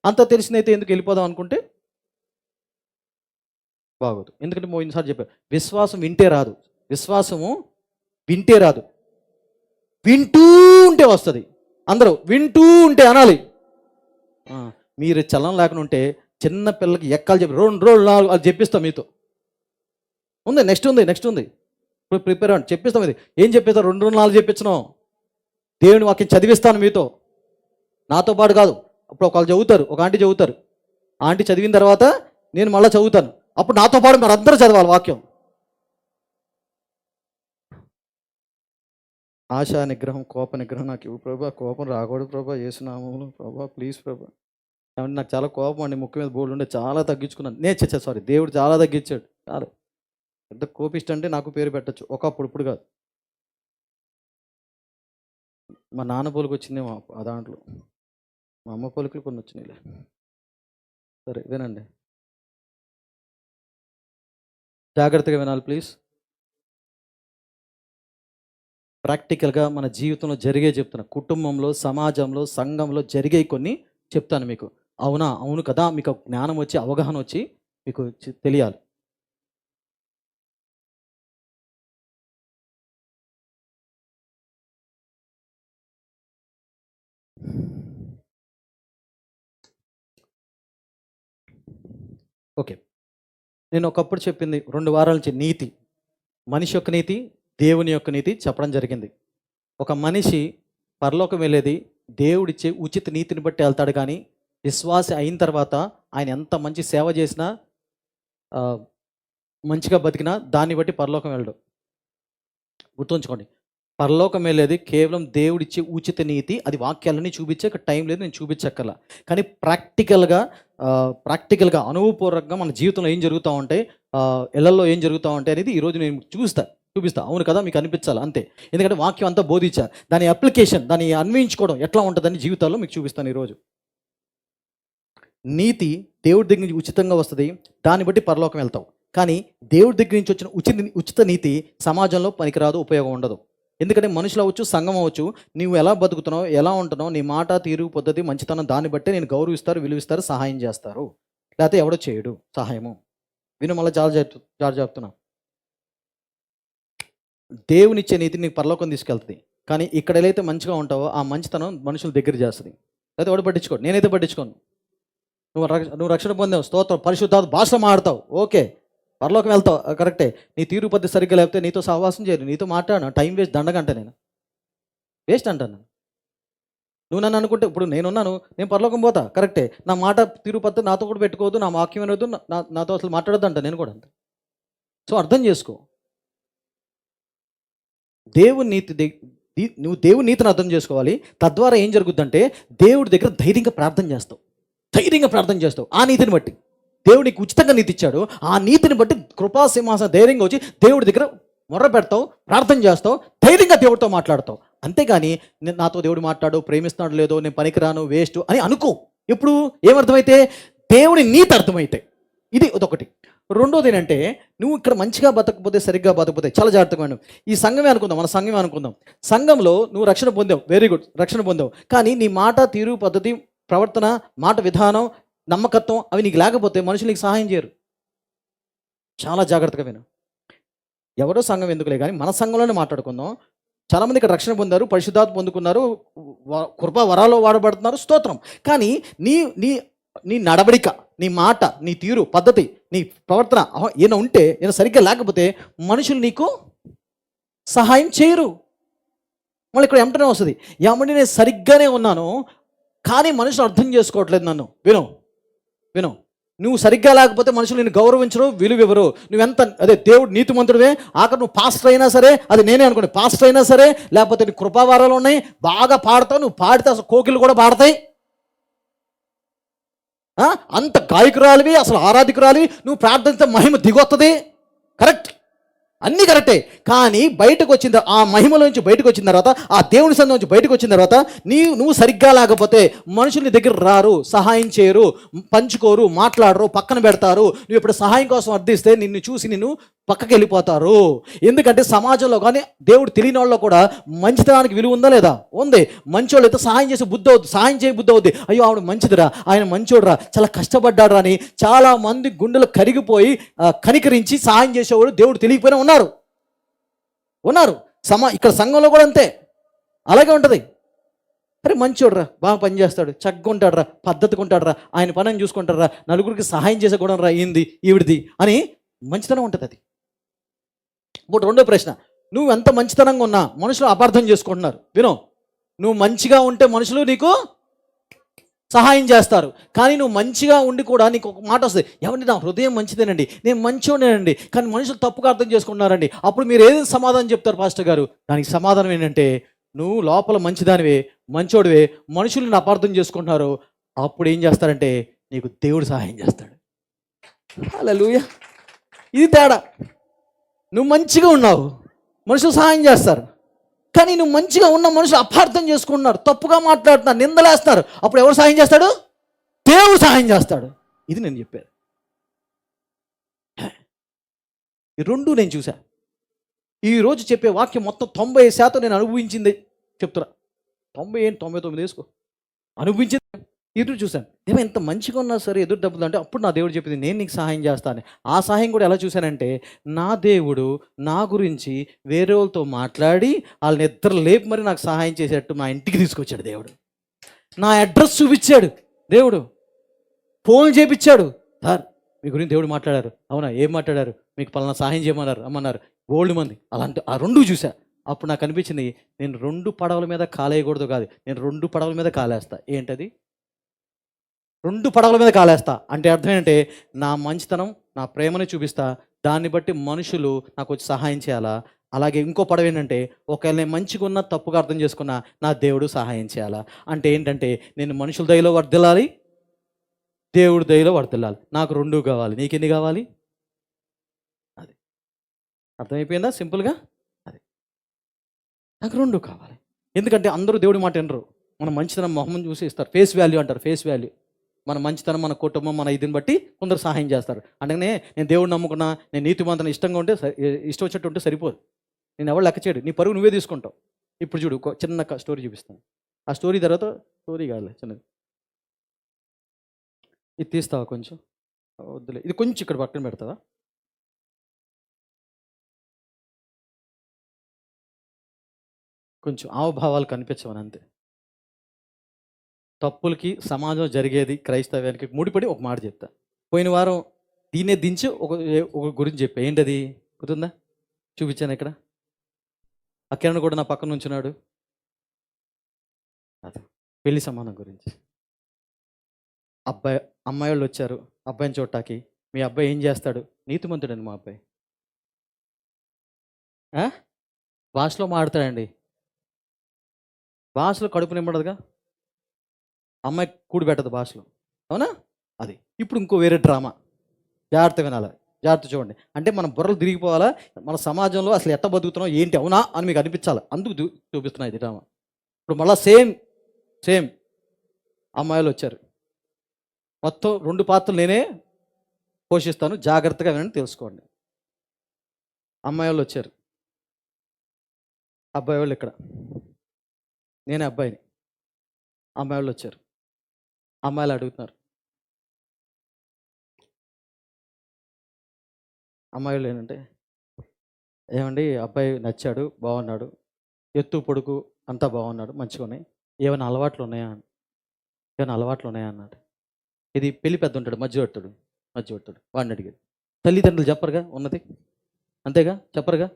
అంతా తెలిసిందైతే ఎందుకు వెళ్ళిపోదాం అనుకుంటే బాగోదు. ఎందుకంటే పోయినసారి చెప్పాను, విశ్వాసం వింటే రాదు. విశ్వాసము వింటే రాదు, వింటూ ఉంటే వస్తుంది. అందరూ వింటూ ఉంటే అనాలి. మీరు చలనం లేకుండా ఉంటే చిన్న పిల్లలకి ఎక్కాలు చెప్పి 2 రోజులు 4 అది చెప్పిస్తాం మీతో. నెక్స్ట్ ఉంది ఇప్పుడు ప్రిపేర్ అవ్వండి, చెప్పిస్తాం. ఇది ఏం చెప్పిస్తాను? 2 రోజులు 4 చెప్పించను. దేవుని వాక్యం చదివిస్తాను మీతో, నాతో పాటు కాదు. అప్పుడు ఒకళ్ళు చదువుతారు, ఒక ఆంటీ చదువుతారు. ఆంటీ చదివిన తర్వాత నేను మళ్ళీ చదువుతాను. అప్పుడు నాతో పాటు మరి అందరూ చదవాలి వాక్యం. ఆశా నిగ్రహం, కోప నిగ్రహం నాకు ఇవ్వు ప్రభా. కోపం రాకూడదు ప్రభా, యేసునామములో ప్రభా, ప్లీజ్ ప్రభా. ఏమంటే నాకు చాలా కోపం అండి, ముక్కు మీద బోర్డు ఉండే చాలా తగ్గించుకున్నాను. సారీ, దేవుడు చాలా తగ్గించాడు. చాలా పెద్ద కోపిష్ట అంటే నాకు పేరు పెట్టచ్చు, ఒకప్పుడు, ఇప్పుడు కాదు. మా నాన్న పోలికి వచ్చింది ఆ దాంట్లో, మా అమ్మ పోలికలు కొన్ని వచ్చినాయిలే. సరే వినండి, జాగ్రత్తగా వినాలి ప్లీజ్. ప్రాక్టికల్గా మన జీవితంలో జరిగే చెప్తున్నా. కుటుంబంలో, సమాజంలో, సంఘంలో జరిగే కొన్ని చెప్తాను మీకు. అవును కదా, మీకు జ్ఞానం వచ్చి, అవగాహన వచ్చి మీకు తెలియాలి. ఓకే, నేను ఒకప్పుడు చెప్పింది 2 వారాల నుంచి నీతి, మనిషి యొక్క నీతి, దేవుని యొక్క నీతి చెప్పడం జరిగింది. ఒక మనిషి పరలోకం వెళ్ళేది దేవుడిచ్చే ఉచిత నీతిని బట్టి వెళ్తాడు. కానీ విశ్వాసి అయిన తర్వాత ఆయన ఎంత మంచి సేవ చేసినా, మంచిగా బతికినా దాన్ని బట్టి పరలోకం వెళ్ళడు. గుర్తుంచుకోండి, పరలోకం వెళ్ళేది కేవలం దేవుడిచ్చే ఉచిత నీతి. అది వాక్యాలన్నీ చూపించే టైం లేదు, నేను చూపించక్కర్లా. కానీ ప్రాక్టికల్గా అనుభవపూర్వకంగా మన జీవితంలో ఏం జరుగుతూ ఉంటాయి, ఇళ్లలో ఏం జరుగుతూ ఉంటాయి అనేది ఈరోజు నేను చూపిస్తా. అవును కదా, మీకు అనిపించాలి అంతే. ఎందుకంటే వాక్యం అంతా బోధించా, దాని అప్లికేషన్, దాన్ని అన్వయించుకోవడం ఎట్లా ఉంటుందని జీవితాల్లో మీకు చూపిస్తాను ఈరోజు. నీతి దేవుడి దగ్గర నుంచి ఉచితంగా వస్తుంది, దాన్ని బట్టి పరలోకం వెళ్తావు. కానీ దేవుడి దగ్గర నుంచి వచ్చిన ఉచిత నీతి సమాజంలో పనికిరాదు, ఉపయోగం ఉండదు. ఎందుకంటే మనుషులు అవ్వచ్చు, సంఘం అవ్వచ్చు, నువ్వు ఎలా బతుకుతున్నావు, ఎలా ఉంటున్నావు, నీ మాట, తీరు, పద్ధతి, మంచితనం, దాన్ని బట్టి నేను గౌరవిస్తారు, విలువిస్తారు, సహాయం చేస్తారు. లేకపోతే ఎవడో చేయడు సహాయము. విను, మళ్ళీ జారు చెప్తున్నా. దేవునిచ్చే నీతి నీకు పరలోకం తీసుకెళ్తుంది. కానీ ఇక్కడ ఎలా మంచిగా ఉంటావో ఆ మంచితనం మనుషుల దగ్గర చేస్తుంది. లేకపోతే ఎవడు పట్టించుకోడు, నేనైతే పట్టించుకోను. నువ్వు రక్షణ పొందావు, స్తోత్రం, పరిశుద్ధాత్మ భాష మాడతావు, ఓకే, పరలోకం వెళ్తావు, కరెక్టే. నీ తీరు పద్ధతి సరిగ్గా లేకపోతే నీతో సహవాసం చేయరు, నీతో మాట్లాడను, టైం వేస్ట్, దండగంట, నేను వేస్ట్ అంటాను. నువ్వు నన్ను అనుకుంటే, ఇప్పుడు నేనున్నాను, నేను పరలోకం పోతా, కరెక్టే. నా మాట తీరు పద్ధతి నాతో కూడా పెట్టుకోవద్దు, నా వాక్యం వినొద్దు, నాతో అసలు మాట్లాడొద్దు అంట, నేను కూడా అంత. సో అర్థం చేసుకో, నువ్వు దేవుని నీతిని అర్థం చేసుకోవాలి. తద్వారా ఏం జరుగుద్దంటే దేవుడి దగ్గర ధైర్యంగా ప్రార్థన చేస్తావు. ఆ నీతిని బట్టి దేవుడికి ఉచితంగా నీతి ఇచ్చాడు. ఆ నీతిని బట్టి కృపాసింహాసన ధైర్యంగా వచ్చి దేవుడి దగ్గర మొర్ర పెడతావు, ప్రార్థన చేస్తావు, ధైర్యంగా దేవుడితో మాట్లాడతావు. అంతేగాని నాతో దేవుడు మాట్లాడు, ప్రేమిస్తున్నాడు లేదో, నేను పనికిరాను, వేస్ట్ అని అనుకో. ఇప్పుడు ఏమర్థమైతే, దేవుడి నీతి అర్థమైతే. ఇది ఒకటి. రెండోది ఏంటంటే, నువ్వు ఇక్కడ మంచిగా బతకపోతే, సరిగ్గా బతకపోతే, చాలా జాగ్రత్తగా ఈ సంఘమే అనుకుందాం, మన సంఘమే అనుకుందాం. సంఘంలో నువ్వు రక్షణ పొందావు, వెరీ గుడ్, రక్షణ పొందావు. కానీ నీ మాట, తీరు, పద్ధతి, ప్రవర్తన, మాట విధానం, నమ్మకత్వం అవి నీకు లేకపోతే మనుషులు నీకు సహాయం చేయరు. చాలా జాగ్రత్తగా విను. ఎవరో సంఘం ఎందుకులే కానీ మన సంఘంలోనే మాట్లాడుకుందాం. చాలామంది ఇక్కడ రక్షణ పొందారు, పరిశుద్ధాత్మ పొందుకున్నారు, కృపా వరాల్లో వాడబడుతున్నారు, స్తోత్రం. కానీ నీ నడవడిక, నీ మాట, నీ తీరు, పద్ధతి, నీ ప్రవర్తన ఏమైనా ఉంటే, ఏమైనా సరిగ్గా లేకపోతే మనుషులు నీకు సహాయం చేయరు. మళ్ళీ ఇక్కడ వెంటనే వస్తుంది, ఏమంటే నేను సరిగ్గానే ఉన్నాను కానీ మనుషులు అర్థం చేసుకోవట్లేదు నన్ను. విను, నువ్వు సరిగ్గా లేకపోతే మనుషులు నేను గౌరవించరు, విలువెవరు. నువ్వెంత దేవుడు నీతిమంతుడివే, ఆఖరి నువ్వు పాస్టర్ అయినా సరే, అది నేనే అనుకోండి, పాస్టర్ అయినా సరే, లేకపోతే నీ కృపావారాలు ఉన్నాయి, బాగా పాడతావు, నువ్వు పాడితే అసలు కోకిలు కూడా పాడతాయి, అంత గాయకురాలివి, అసలు ఆరాధికురాలివి, నువ్వు ప్రార్థించే మహిమ దిగొస్తుంది, కరెక్ట్. అన్నీ కరెక్టే. కానీ బయటకు వచ్చిన ఆ మహిమలోంచి బయటకు వచ్చిన తర్వాత, ఆ దేవుని సన్నిధి నుంచి బయటకు వచ్చిన తర్వాత నువ్వు సరిగ్గా లేకపోతే మనుషులు నీ దగ్గర రారు, సహాయం చేయరు, పంచుకోరు, మాట్లాడరు, పక్కన పెడతారు. నువ్వు ఇప్పుడు సహాయం కోసం అర్థిస్తే నిన్ను చూసి నిన్ను పక్కకి వెళ్ళిపోతారు. ఎందుకంటే సమాజంలో కానీ దేవుడు తెలియని వాళ్ళలో కూడా మంచితనానికి విలువ ఉందా లేదా? ఉంది. మంచోళ్ళు అయితే సహాయం చేసే బుద్ధి అవుద్ది, సహాయం చేయ బుద్ధి అవుద్ది. అయ్యో ఆవిడ మంచిదిరా, ఆయన మంచోడురా, చాలా కష్టపడ్డాడు అని చాలా మంది గుండెలు కరిగిపోయి కనికరించి సహాయం చేసేవాడు దేవుడు తెలియకపోయినా ఉన్నారు. ఇక్కడ సంఘంలో కూడా అంతే, అలాగే ఉంటుంది. అరే మంచోడురా, బాగా పనిచేస్తాడు, చక్కగా ఉంటాడురా, పద్ధతిగా ఉంటాడురా, ఆయన పనిని చూసుకుంటారా, నలుగురికి సహాయం చేసే కూడా రా ఏంది ఈవిడిది అని మంచితనం ఉంటుంది. అది ఇప్పుడు రెండో ప్రశ్న, నువ్వు ఎంత మంచితనంగా ఉన్నా మనుషులు అపార్థం చేసుకుంటున్నారు. విను, నువ్వు మంచిగా ఉంటే మనుషులు నీకు సహాయం చేస్తారు. కానీ నువ్వు మంచిగా ఉండి కూడా నీకు ఒక మాట వస్తుంది, ఏమండి నా హృదయం మంచిదేనండి, నేను మంచివాడినేనండి, కానీ మనుషులు తప్పుగా అర్థం చేసుకుంటున్నారండి. అప్పుడు మీరు ఏదైనా సమాధానం చెప్తారు పాస్టర్ గారు? దానికి సమాధానం ఏంటంటే, నువ్వు లోపల మంచిదానివే, మంచోడివే, మనుషులను అపార్థం చేసుకుంటున్నారు. అప్పుడు ఏం చేస్తారంటే నీకు దేవుడు సహాయం చేస్తాడు. హల్లెలూయా. ఇది తేడా. నువ్వు మంచిగా ఉన్నావు, మనుషులు సహాయం చేస్తారు. కానీ నువ్వు మంచిగా ఉన్న మనుషులు అపార్థం చేసుకుంటున్నారు, తప్పుగా మాట్లాడుతున్నారు, నిందలేస్తారు. అప్పుడు ఎవరు సహాయం చేస్తాడు? దేవుడు సహాయం చేస్తాడు. ఇది నేను చెప్పాను. ఈ రెండు నేను చూసా. ఈరోజు చెప్పే వాక్యం మొత్తం 90% నేను అనుభవించింది చెప్తున్నా. 99 వేసుకో, అనుభవించింది. ఎదురు చూశాను, ఏమో ఎంత మంచిగా ఉన్నా సరే ఎదురు డబ్బులు అంటే అప్పుడు నా దేవుడు చెప్పింది నేను నీకు సహాయం చేస్తాను. ఆ సహాయం కూడా ఎలా చూశానంటే, నా దేవుడు నా గురించి వేరే వాళ్ళతో మాట్లాడి వాళ్ళని ఇద్దరు లేపు మరి నాకు సహాయం చేసేటట్టు మా ఇంటికి తీసుకొచ్చాడు దేవుడు. నా అడ్రస్ చూపించాడు దేవుడు, ఫోన్ చేపించాడు. సార్ మీ గురించి దేవుడు మాట్లాడారు. అవునా, ఏం మాట్లాడారు? మీకు పలానా సహాయం చేయమన్నారు, అమ్మన్నారు. గోల్డ్ మంది అలాంటి ఆ రెండు చూసా. అప్పుడు నాకు అనిపించింది, నేను 2 పడవల మీద కాలేయకూడదు కాదు, నేను 2 పడవల మీద కాలేస్తా. ఏంటది? 2 పడవల మీద కాలేస్తా అంటే అర్థం ఏంటంటే, నా మంచితనం, నా ప్రేమని చూపిస్తా, దాన్ని బట్టి మనుషులు నాకు వచ్చి సహాయం చేయాలా. అలాగే ఇంకో పడవ ఏంటంటే, ఒకవేళ నేను మంచిగా ఉన్నా తప్పుగా అర్థం చేసుకున్నా నా దేవుడు సహాయం చేయాలా. అంటే ఏంటంటే, నేను మనుషుల దయలో వర్ధిల్లాలి, దేవుడి దయలో వర్ధిల్లాలి. నాకు 2 కావాలి. నీకెన్ని కావాలి? అది అర్థమైపోయిందా? సింపుల్గా అది నాకు 2 కావాలి. ఎందుకంటే అందరూ దేవుడి మాట వినరు. మన మంచితనం మొహం చూసి ఇస్తారు. ఫేస్ వాల్యూ అంటారు, ఫేస్ వాల్యూ. మన మంచితనం, మన కుటుంబం, మన ఇదిని బట్టి కొందరు సహాయం చేస్తారు. అందుకనే నేను దేవుడిని నమ్ముకున్నా, నేను నీతిమంతుని ఇష్టంగా ఉంటే ఇష్టం వచ్చినట్టు ఉంటే సరిపోదు. నేను ఎవరు లెక్క చేయడు, నీ పరువు నువ్వే తీసుకుంటావు. ఇప్పుడు చూడు, ఒక చిన్న స్టోరీ చూపిస్తాను. ఆ స్టోరీ తర్వాత స్టోరీ కాదు చిన్నది, ఇది తీస్తావా కొంచెం? వద్దులే, ఇది కొంచెం ఇక్కడ పక్కన పెడతావా? కొంచెం హావభావాలు కనిపించవని అంతే. తప్పులకి సమాజం జరిగేది క్రైస్తవ్యానికి ముడిపడి ఒక మాట చెప్తా. పోయిన వారం దీన్నే దించి ఒక గురించి చెప్పా. ఏంటది గుర్తుందా? చూపించాను ఇక్కడ. ఆ కిరణ్ కూడా నా పక్కన ఉంచున్నాడు. అది పెళ్లి సంబంధం గురించి. అమ్మాయి వాళ్ళు వచ్చారు అబ్బాయిని చూడటానికి. మీ అబ్బాయి ఏం చేస్తాడు? నీతిమంతుడండి మా అబ్బాయి. భాషలో మాడతాడండి, భాషలో కడుపు నింపడదుగా, అమ్మాయి కూడి పెట్టదు భాషలో. అవునా? అది ఇప్పుడు ఇంకో వేరే డ్రామా. జాగ్రత్త వినాలి, జాగ్రత్త చూడండి. అంటే మన బుర్రలు తిరిగిపోవాలా, మన సమాజంలో అసలు ఎట్ట బతుకుతున్నాం ఏంటి, అవునా అని మీకు అనిపించాలి. అందుకు చూపిస్తున్నాయి ఇది డ్రామా. ఇప్పుడు మళ్ళీ సేమ్ అమ్మాయిలు వచ్చారు. మొత్తం 2 పాత్రలు నేనే పోషిస్తాను, జాగ్రత్తగా వినండి, తెలుసుకోండి. అమ్మాయి వాళ్ళు వచ్చారు, అబ్బాయి వాళ్ళు ఇక్కడ, నేనే అబ్బాయిని. అమ్మాయి వాళ్ళు వచ్చారు, అమ్మాయిలు అడుగుతున్నారు. అమ్మాయిలు ఏంటంటే, ఏమండి అబ్బాయి నచ్చాడు, బాగున్నాడు, ఎత్తు పొడుగు అంతా బాగున్నాడు, మంచిగా ఉన్నాయి, ఏమైనా అలవాట్లు ఉన్నాయా అన్నాడు. ఇది పెళ్లి పెద్ద ఉంటాడు, మధ్యవర్తుడు వాడిని అడిగాడు. తల్లిదండ్రులు చెప్పరుగా ఉన్నది, అంతేగా చెప్పరుగా.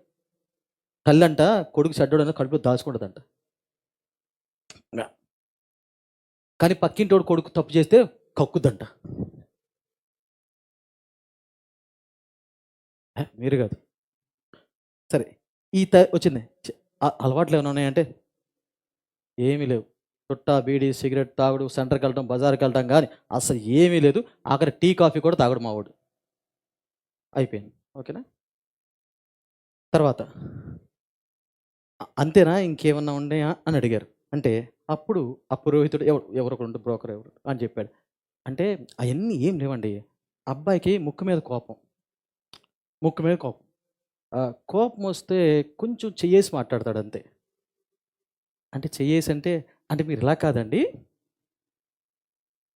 తల్లి అంట కొడుకు చెడ్డోడని కడుపులో దాచుకుంటుందంట. కానీ పక్కింటోడు కొడుకు తప్పు చేస్తే కక్కుద్దంట. మీరు కాదు, సరే. వచ్చింది. అలవాట్లు ఏమైనా ఉన్నాయంటే ఏమీ లేవు. చుట్టా, బీడీ, సిగరెట్ తాగుడు, సెంటర్కి వెళ్ళడం, బజార్కి వెళ్ళడం కానీ అసలు ఏమీ లేదు. ఆఖరి టీ కాఫీ కూడా తాగుడు మావాడు. అయిపోయింది. ఓకేనా? తర్వాత అంతేనా ఇంకేమన్నా ఉన్నాయా అని అడిగారు. అంటే అప్పుడు ఆ పురోహితుడు ఎవరో ఒకడు బ్రోకర్ ఎవరు అని చెప్పాడు. అంటే అయన్నీ ఏం లేవండి. అబ్బాయికి ముక్కు మీద కోపం. ముక్కు మీద కోపం. కోపమొస్తే కొంచెం చెయ్యేసి మాట్లాడతాడంతే. అంటే చెయ్యేసంటే, అంటే మీరిలా కాదండి.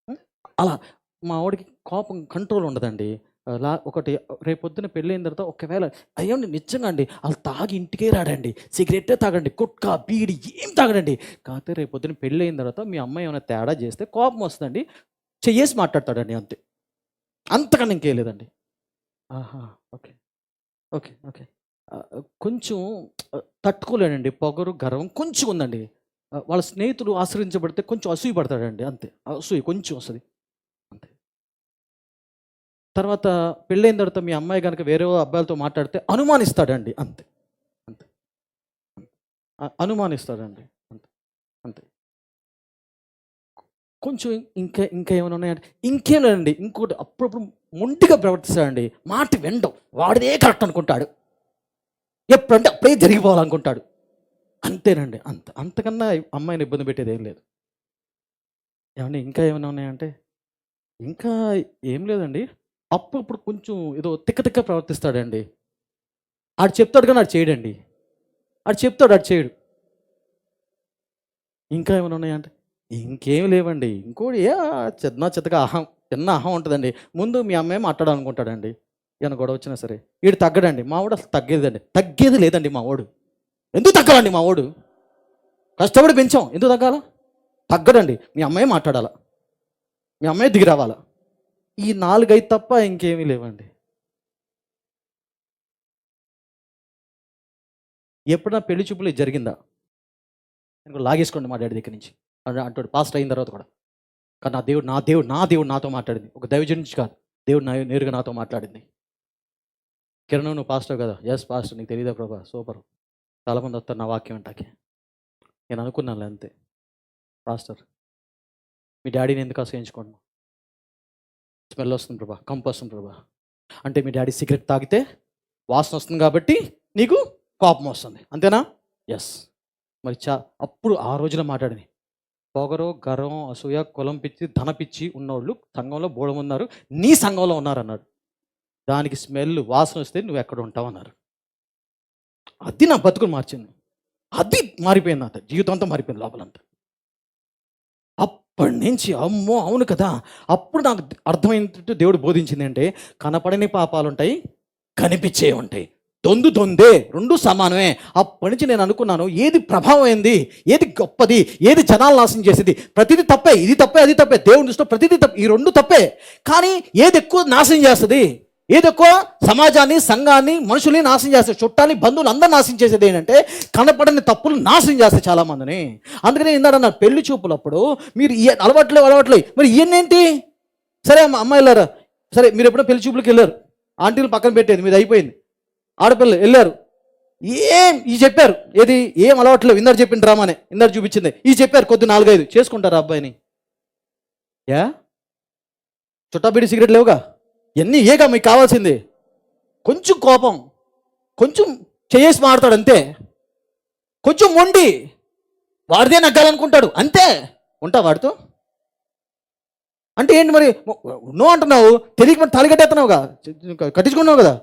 హ్మ్. అలా మా వోడికి కోపం కంట్రోల్ ఉండదండి. ఒకటి రేపొద్దున పెళ్ళైన తర్వాత ఒకవేళ అయ్యోండి నిజంగా అండి ఆళ్ళు తాగి ఇంటికే రాడండి. సిగరెట్టే తాగండి. గుట్కా, బీడి ఏం తాగడండి. కాకపోతే రేపొద్దున పెళ్ళైన తర్వాత మీ అమ్మాయి ఏమైనా తేడా చేస్తే కోపమొస్తదండి. చెయ్యేసి మాట్లాడతాడండి అంతే. అంతకన్నా ఇంకేం లేదండి. ఆహా! ఓకే. ఓకే. ఓకే. కొంచెం తట్టుకోలేడండి. పొగరు, గర్వం కొంచెం ఉందండి. వాళ్ళ స్నేహితులు ఆశ్రయించబడితే కొంచెం అసూయ పడతాడండి అంతే. అసూయ కొంచెం వస్తది. అంతే. తర్వాత పెళ్ళైన తర్వాత మీ అమ్మాయి గనుక వేరే అబ్బాయిలతో మాట్లాడితే అనుమానిస్తాడండి అంతే. అంతే. అనుమానిస్తాడండి. అంతే. అంతే. కొంచెం ఇంకా ఇంకా ఏమైనా ఉన్నాయంటే ఇంకేం లేదండి. ఇంకోటి అప్పుడప్పుడు మొండిగా ప్రవర్తిస్తాడండి. మాట వినడు. వాడిదే కరెక్ట్ అనుకుంటాడు. ఎప్పుడంటే అప్పుడే జరిగిపోవాలనుకుంటాడు. అంతేనండి. అంతకన్నా అమ్మాయిని ఇబ్బంది పెట్టేదేం లేదు. ఏవండీ ఇంకా ఏమైనా ఉన్నాయంటే, ఇంకా ఏం లేదండి. అప్పుడప్పుడు కొంచెం ఏదో తిక్క తిక్కగా ప్రవర్తిస్తాడండి. ఆడు చెప్తాడు గానీ ఆడు చేయడండి. ఆడు చెప్తాడు ఆడు చేయడు. ఇంకా ఏమైనా ఉన్నాయంటే, ఇంకేమి లేవండి. ఇంకోటి చిన్న చితక చిన్న అహం ఉంటదండి. ముందు మీ అమ్మాయి మాట్లాడాలనుకుంటాడండి. ఏమైనా గొడవ వచ్చినా సరే. ఈడు తగ్గడండి. మా వోడు అసలు తగ్గేదండి. తగ్గేది లేదండి మా వోడు. ఎందుకు తగ్గాలండి మా వోడు? కష్టపడి పెంచాం. ఎందుకు తగ్గాల? తగ్గడండి. మీ అమ్మాయే మాట్లాడాల. మీ అమ్మాయే దిగి రావాల. ఈ 4, 5 తప్ప ఇంకేమీ లేవండి. ఎప్పుడన్నా పెళ్లి చూపులు ఇది జరిగిందా? ఇంక లాగేసుకోండి మా డ్యాడీ దగ్గర నుంచి. అంటాడు పాస్టర్ అయిన తర్వాత కూడా. కానీ నా దేవుడు నాతో మాట్లాడింది. ఒక దైవజనుడి నుంచి కాదు. దేవుడు నేరుగా నాతో మాట్లాడింది. కిరణ్ నువ్వు పాస్టర్ కదా? Yes pastor. నీకు తెలీదా ప్రభా? సూపర్. చాలామంది వస్తారు నా వాక్యం వింటాకి. నేను అనుకున్నానులే అంతే. పాస్టర్ మీ డ్యాడీని ఎందుకు అసహించుకోండి? స్మెల్ వస్తుంది ప్రభా, కంపు వస్తుంది ప్రభా. అంటే మీ డ్యాడీ సిగరెట్ తాగితే వాసన వస్తుంది కాబట్టి నీకు కోపం వస్తుంది అంతేనా? ఎస్. మరి అప్పుడు ఆ రోజులో మాట్లాడింది. పొగరు, గర్వం, అసూయ, కులం పిచ్చి, ధన పిచ్చి ఉన్నోళ్ళు సంఘంలో బోళమున్నారు. నీ సంఘంలో ఉన్నారన్నాడు. దానికి స్మెల్ వాసన వస్తే నువ్వు ఎక్కడ ఉంటావు అన్నారు. అది నా బతుకుని మార్చింది. అది మారిపోయింది అంత జీవితం అంతా మారిపోయింది లోపలంతా. అప్పటి నుంచి అమ్మో అవును కదా. అప్పుడు నాకు అర్థమైనట్టు దేవుడు బోధించింది అంటే కనపడని పాపాలు ఉంటాయి, కనిపించే ఉంటాయి. దొందే రెండు సమానమే. అప్పటి నుంచి నేను అనుకున్నాను ఏది ప్రభావం అయింది, ఏది గొప్పది, ఏది జనాలు నాశనం చేసేది. ప్రతిదీ తప్పే, ఇది తప్పే అది తప్పే. దేవుని దృష్టిలో ప్రతిదీ తప్పే, ఈ రెండు తప్పే. కానీ ఏది ఎక్కువ నాశనం చేస్తుంది, ఏది ఎక్కువ సమాజాన్ని, సంఘాన్ని, మనుషుల్ని నాశనం చేస్తాయి, చుట్టాన్ని, బంధువులు అందరూ నాశనం చేసేది ఏంటంటే కనపడని తప్పులు నాశనం చేస్తాయి చాలామందిని. అందుకని ఇందాడన్న పెళ్లి చూపులప్పుడు మీరు అలవాట్లే మరి ఇవన్నేంటి? సరే అమ్మాయిలారా, సరే మీరు ఎప్పుడో పెళ్లి చూపులకు వెళ్ళారు, ఆంటీలు పక్కన పెట్టేది మీది అయిపోయింది. ఆడపిల్లలు వెళ్ళారు, ఇవి చెప్పారు. ఏది ఏం అలవాట్లేవు, ఇందారు చెప్పిన డ్రామానే ఇందారు చూపించింది. ఇవి చెప్పారు కొద్ది 4, 5 చేసుకుంటారు అబ్బాయిని. చుట్టా బీడి సిగరెట్ లేవుగా, ఇవన్నీ ఏగా మీకు కావాల్సింది. కొంచెం కోపం, కొంచెం చేసి మాడతాడు అంతే. కొంచెం మొండి, వాడిదే నగ్గాలనుకుంటాడు అంతే. ఉంటా వాడితో అంటే ఏంటి మరి? నో అంటున్నావు, తెలియక మరి తాలిగట్టేస్తున్నావుగా, కట్టించుకున్నావు కదా.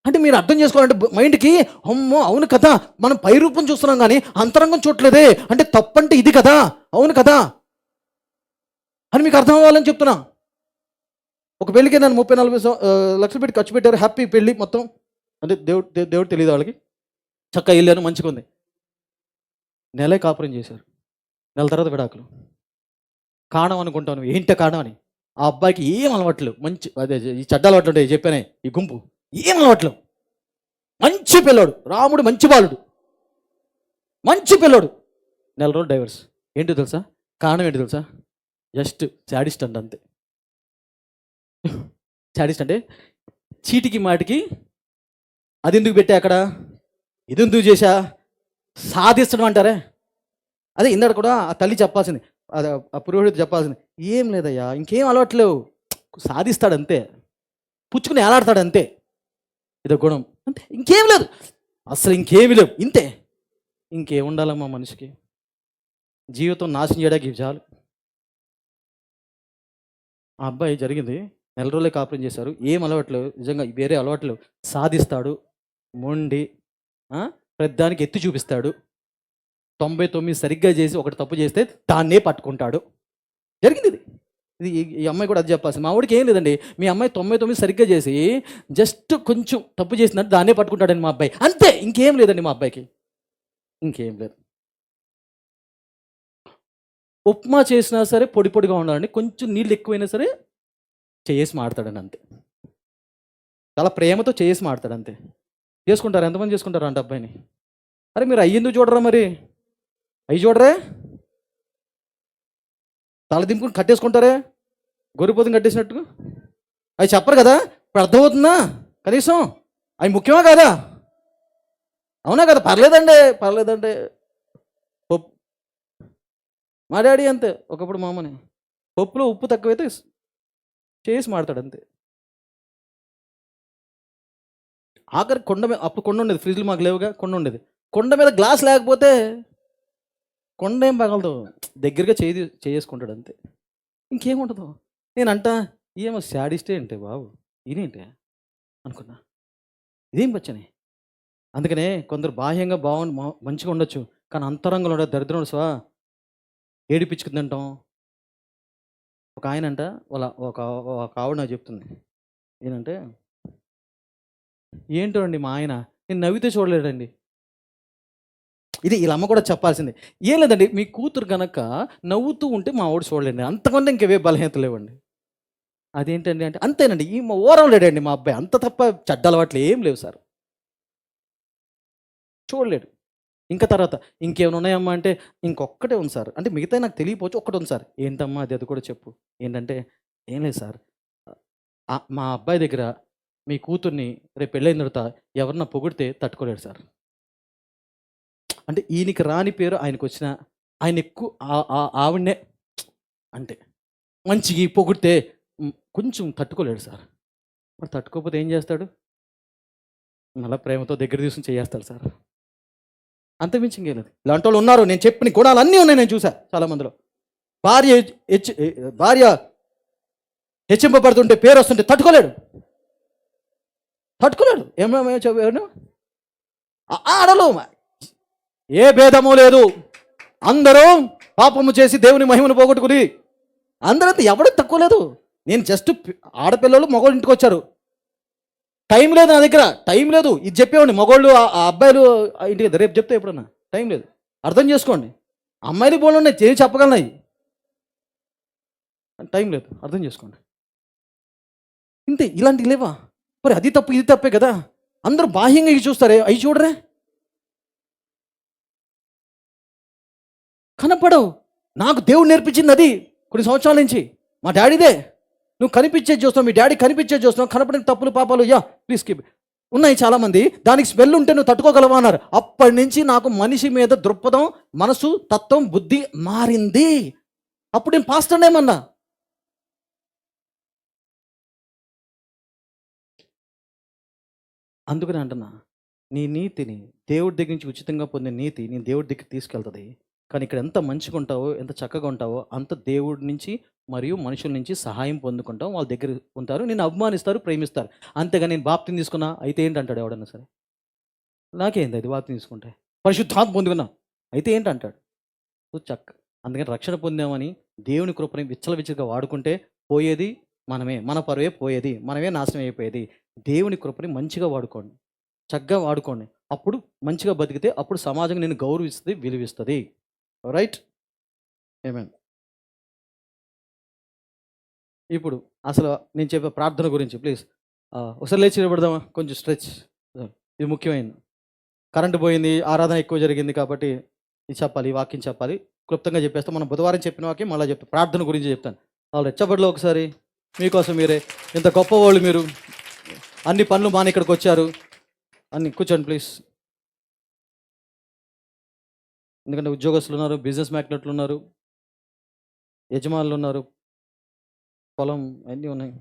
అంటే మీరు అర్థం చేసుకోవాలంటే మైండ్కి అమ్మో అవును కదా, మనం పై రూపం చూస్తున్నాం కానీ అంతరంగం చూడలేదే, అంటే తప్పంటే ఇది కదా, అవును కదా అని మీకు అర్థం అవ్వాలని చెప్తున్నా. ఒక పెళ్ళికి నన్ను 30-40 లక్షలు పెట్టి ఖర్చు పెట్టారు. హ్యాపీ పెళ్ళి మొత్తం. అంటే దేవుడు తెలియదు వాళ్ళకి. చక్కగా వెళ్ళాను, మంచిగా ఉంది. నెలే కాపురం చేశారు. నెల తర్వాత విడాకులు. కారణం అనుకుంటాను, ఏంటి కారణం అని. ఆ అబ్బాయికి ఏం అలవాట్లు, మంచి అదే ఈ చెడ్డ అలవాట్లు ఉంటాయి చెప్పానే, ఈ గుంపు ఏం అలవాట్లు. మంచి పిల్లోడు, రాముడు మంచి బాలుడు, మంచి పిల్లోడు. నెల రోజులు డైవర్స్. ఏంటి తెలుసా కారణం? ఏంటి తెలుసా? జస్ట్ శాడిస్ట్ అండి అంతే. శాడిస్ట్ అంటే చీటికి మాటికి అది ఎందుకు పెట్టా అక్కడ, ఇది ఎందుకు చేశా, సాధిస్తడం అంటారే. అదే ఇందాక కూడా ఆ తల్లి చెప్పాల్సింది, అదే ఆ పురోహితుడు చెప్పాల్సింది. ఏం లేదయ్యా, ఇంకేం అలవాట్లేవు, సాధిస్తాడంతే, పుచ్చుకుని ఏలాడతాడంతే. ఇదో గుణం, అంతే, ఇంకేం లేదు, అసలు ఇంకేమి లేవు, ఇంతే. ఇంకేం ఉండాలమ్మా మనిషికి? జీవితం నాశనం చేయడానికి ఇవి చాలు. ఆ అబ్బాయి జరిగింది, నెల రోజులే కాపురం చేశారు. ఏం అలవాట్లు, నిజంగా వేరే అలవాట్లు, సాధిస్తాడు, మొండి, ఆ, ప్రతిదానికి ఎత్తి చూపిస్తాడు. 99 సరిగ్గా చేసి ఒకటి తప్పు చేస్తే దాన్నే పట్టుకుంటాడు. జరిగింది ఇది. ఇది ఈ అమ్మాయి కూడా అది చెప్పాల్సింది. మా వాడికి ఏం లేదండి, మీ అమ్మాయి 99 సరిగ్గా చేసి జస్ట్ కొంచెం తప్పు చేసినట్టు దాన్నే పట్టుకుంటాడండి మా అబ్బాయి, అంతే, ఇంకేం లేదండి మా అబ్బాయికి, ఇంకేం లేదు. ఉప్మా చేసినా సరే పొడి పొడిగా ఉండాలండి, కొంచెం నీళ్ళు ఎక్కువైనా సరే చేసి మాడతాడండి, అంతే. చాలా ప్రేమతో చేసి మాడతాడు, అంతే. చేసుకుంటారు, ఎంతమంది చేసుకుంటారు అంటే అబ్బాయిని? అరే మీరు అయ్యిందుకు చూడరా మరి, అయ్యి చూడరే, తల దింపుకుని కట్టేసుకుంటారే, గొర్రెపోతుని కట్టేసినట్టు. అవి చెప్పరు కదా, ఇప్పుడు అర్థమవుతుందా కనీసం? అవి ముఖ్యమా కాదా? అవునా కదా? పర్లేదండి, పర్లేదండి. పప్పు, మా డాడీ అంతే, ఒకప్పుడు మా అమ్మని పప్పులో ఉప్పు తక్కువైతే చేసి మాడతాడు, అంతే. ఆఖరి కొండ మీద, అప్పుడు కొండ ఉండేది, ఫ్రిడ్జ్లు మాకు లేవుగా, కొండ ఉండేది. కొండ మీద గ్లాస్ లేకపోతే కొండ ఏం పగలదు, దగ్గరగా చేసుకుంటాడు, అంతే. ఇంకేముండదు. నేనంట, ఏమో శాడిస్టే అంటే బాబు, ఇదేంటి అనుకున్నా, ఇదేం వచ్చని. అందుకనే కొందరు బాహ్యంగా మంచిగా ఉండొచ్చు, కానీ అంతరంగంలో ఉండే దరిద్రం ఏడిపించుకుందంటాం. ఒక ఆయనంట, వాళ్ళ ఒక ఆవిడ నాకు చెప్తుంది, ఏంటంటే, ఏంటో అండి మా ఆయన నేను నవ్వితే చూడలేడండి. ఇది వీళ్ళ అమ్మ కూడా చెప్పాల్సిందే. ఏం లేదండి, మీ కూతురు కనుక నవ్వుతూ ఉంటే మా వాడు చూడలేండి, అంతకంటే ఇంకేవే బలహీనత లేవండి. అదేంటండి అంటే, అంతేనండి, ఈ మా ఓరం లేడండి మా అబ్బాయి, అంత తప్ప చెడ్డ అలవాట్లు ఏం లేవు సార్, చూడలేడు. ఇంకా తర్వాత ఇంకేమైనా ఉన్నాయమ్మా అంటే, ఇంకొక్కటే ఉంది సార్ అంటే, మిగతా నాకు తెలియపోవచ్చు, ఒక్కటి ఉంది సార్. ఏంటమ్మా అది, అది కూడా చెప్పు. ఏంటంటే, ఏం లేదు సార్, మా అబ్బాయి దగ్గర మీ కూతుర్ని రేపు పెళ్ళైన తర్వాత ఎవరన్నా పొగిడితే తట్టుకోలేడు సార్. అంటే ఈయనకి రాని పేరు ఆయనకు వచ్చిన, ఆయన ఎక్కువ ఆవిడనే అంటే మంచిగా పొగిడితే కొంచెం తట్టుకోలేడు సార్. మరి తట్టుకోకపోతే ఏం చేస్తాడు? మళ్ళీ ప్రేమతో దగ్గర తీసుకుని చేస్తాడు సార్, అంతమించి ఇంకేం లేదు. ఇలాంటి వాళ్ళు ఉన్నారు, నేను చెప్పిన గుణాలు అన్నీ ఉన్నాయి, నేను చూసా చాలామందిలో. భార్య భార్య హెచ్చింపబడుతుంటే, పేరు వస్తుంటే తట్టుకోలేడు, తట్టుకోలేడు. ఏమో చెప్పాను, ఆడలో ఏ భేదము లేదు, అందరూ పాపము చేసి దేవుని మహిమను పోగొట్టుకుని, అందరంతా ఎవడూ తక్కువ లేదు. నేను జస్ట్ ఆడపిల్లలు మగవాళ్ళు ఇంటికి వచ్చారు, టైం లేదు నా దగ్గర, టైం లేదు, ఇది చెప్పేవాడిని. మగవాళ్ళు ఆ అబ్బాయిలు ఇంటికి రేపు చెప్తే ఎప్పుడన్నా, టైం లేదు, అర్థం చేసుకోండి. అమ్మాయిలు బోళ్ళు ఉన్నాయి, చేసి చెప్పగలనాయి, టైం లేదు, అర్థం చేసుకోండి. ఇంతే, ఇలాంటివి లేవా? మరి అది తప్పు ఇది తప్పే కదా, అందరూ బాహ్యంగా ఇవి చూస్తారే, అవి చూడరే, కనపడవు. నాకు దేవుడు నేర్పించింది అది కొన్ని సంవత్సరాల నుంచి, మా డాడీదే. నువ్వు కనిపించేది చూస్తావు, మీ డాడీ కనిపించేది చూస్తున్నావు, కనపడిన తప్పులు పాపాలు ప్లీజ్ కీప్ ఉన్నాయి చాలామంది, దానికి స్మెల్ ఉంటే నువ్వు తట్టుకోగలవా అన్నారు. అప్పటి నుంచి నాకు మనిషి మీద దృక్పథం, మనసు, తత్వం, బుద్ధి మారింది. అప్పుడు నేను పాస్టర్ ఏమన్నా, అందుకని అంటున్నా, నీ నీతిని దేవుడి దగ్గర నుంచి ఉచితంగా పొందిన నీతి నేను దేవుడి దగ్గర తీసుకెళ్తుంది. కానీ ఇక్కడ ఎంత మంచిగా ఉంటావో, ఎంత చక్కగా ఉంటావో, అంత దేవుడి నుంచి మరియు మనుషుల నుంచి సహాయం పొందుకుంటావు. వాళ్ళ దగ్గర ఉంటారు, నేను అభిమానిస్తారు, ప్రేమిస్తారు. అంతేగా నేను బాప్తిని తీసుకున్నా అయితే ఏంటంటాడు ఎవడన్నా సరే, నాకేంది అది బాప్తిని తీసుకుంటే, పరిశుద్ధాత్మ పొందుకున్నా అయితే ఏంటంటాడు. సో అందుకని రక్షణ పొందామని దేవుని కృపని విచ్చలవిచ్చగా వాడుకుంటే పోయేది మనమే, మన పరువే పోయేది, మనమే నాశనం అయిపోయేది. దేవుని కృపని మంచిగా వాడుకోండి, చక్కగా వాడుకోండి, అప్పుడు మంచిగా బతికితే అప్పుడు సమాజం నేను గౌరవిస్తుంది, విలువిస్తుంది. Right, amen. ఇప్పుడు అసలు నేను చెప్పే ప్రార్థన గురించి ప్లీజ్ ఒకసారి లేచి నిలబడదామా, కొంచెం స్ట్రెచ్. ఇది ముఖ్యమైనది. కరెంటు పోయింది, ఆరాధన ఎక్కువ జరిగింది కాబట్టి ఇది చెప్పాలి, ఈ వాక్యం చెప్పాలి. క్లుప్తంగా చెప్పేస్తాం. మనం బుధవారం చెప్పిన వాక్యం మళ్ళీ చెప్తాను, ప్రార్థన గురించి చెప్తాను. వాళ్ళు చప్పట్లో ఒకసారి మీకోసం మీరే, ఇంత గొప్పవాళ్ళు మీరు, అన్ని పనులు మాని ఇక్కడికి వచ్చారు, అన్ని కూర్చోండి ప్లీజ్. ఎందుకంటే ఉద్యోగస్తులు ఉన్నారు, బిజినెస్ మ్యాగ్నెట్లు ఉన్నారు, యజమానులు ఉన్నారు, పొలం అన్నీ ఉన్నాయి.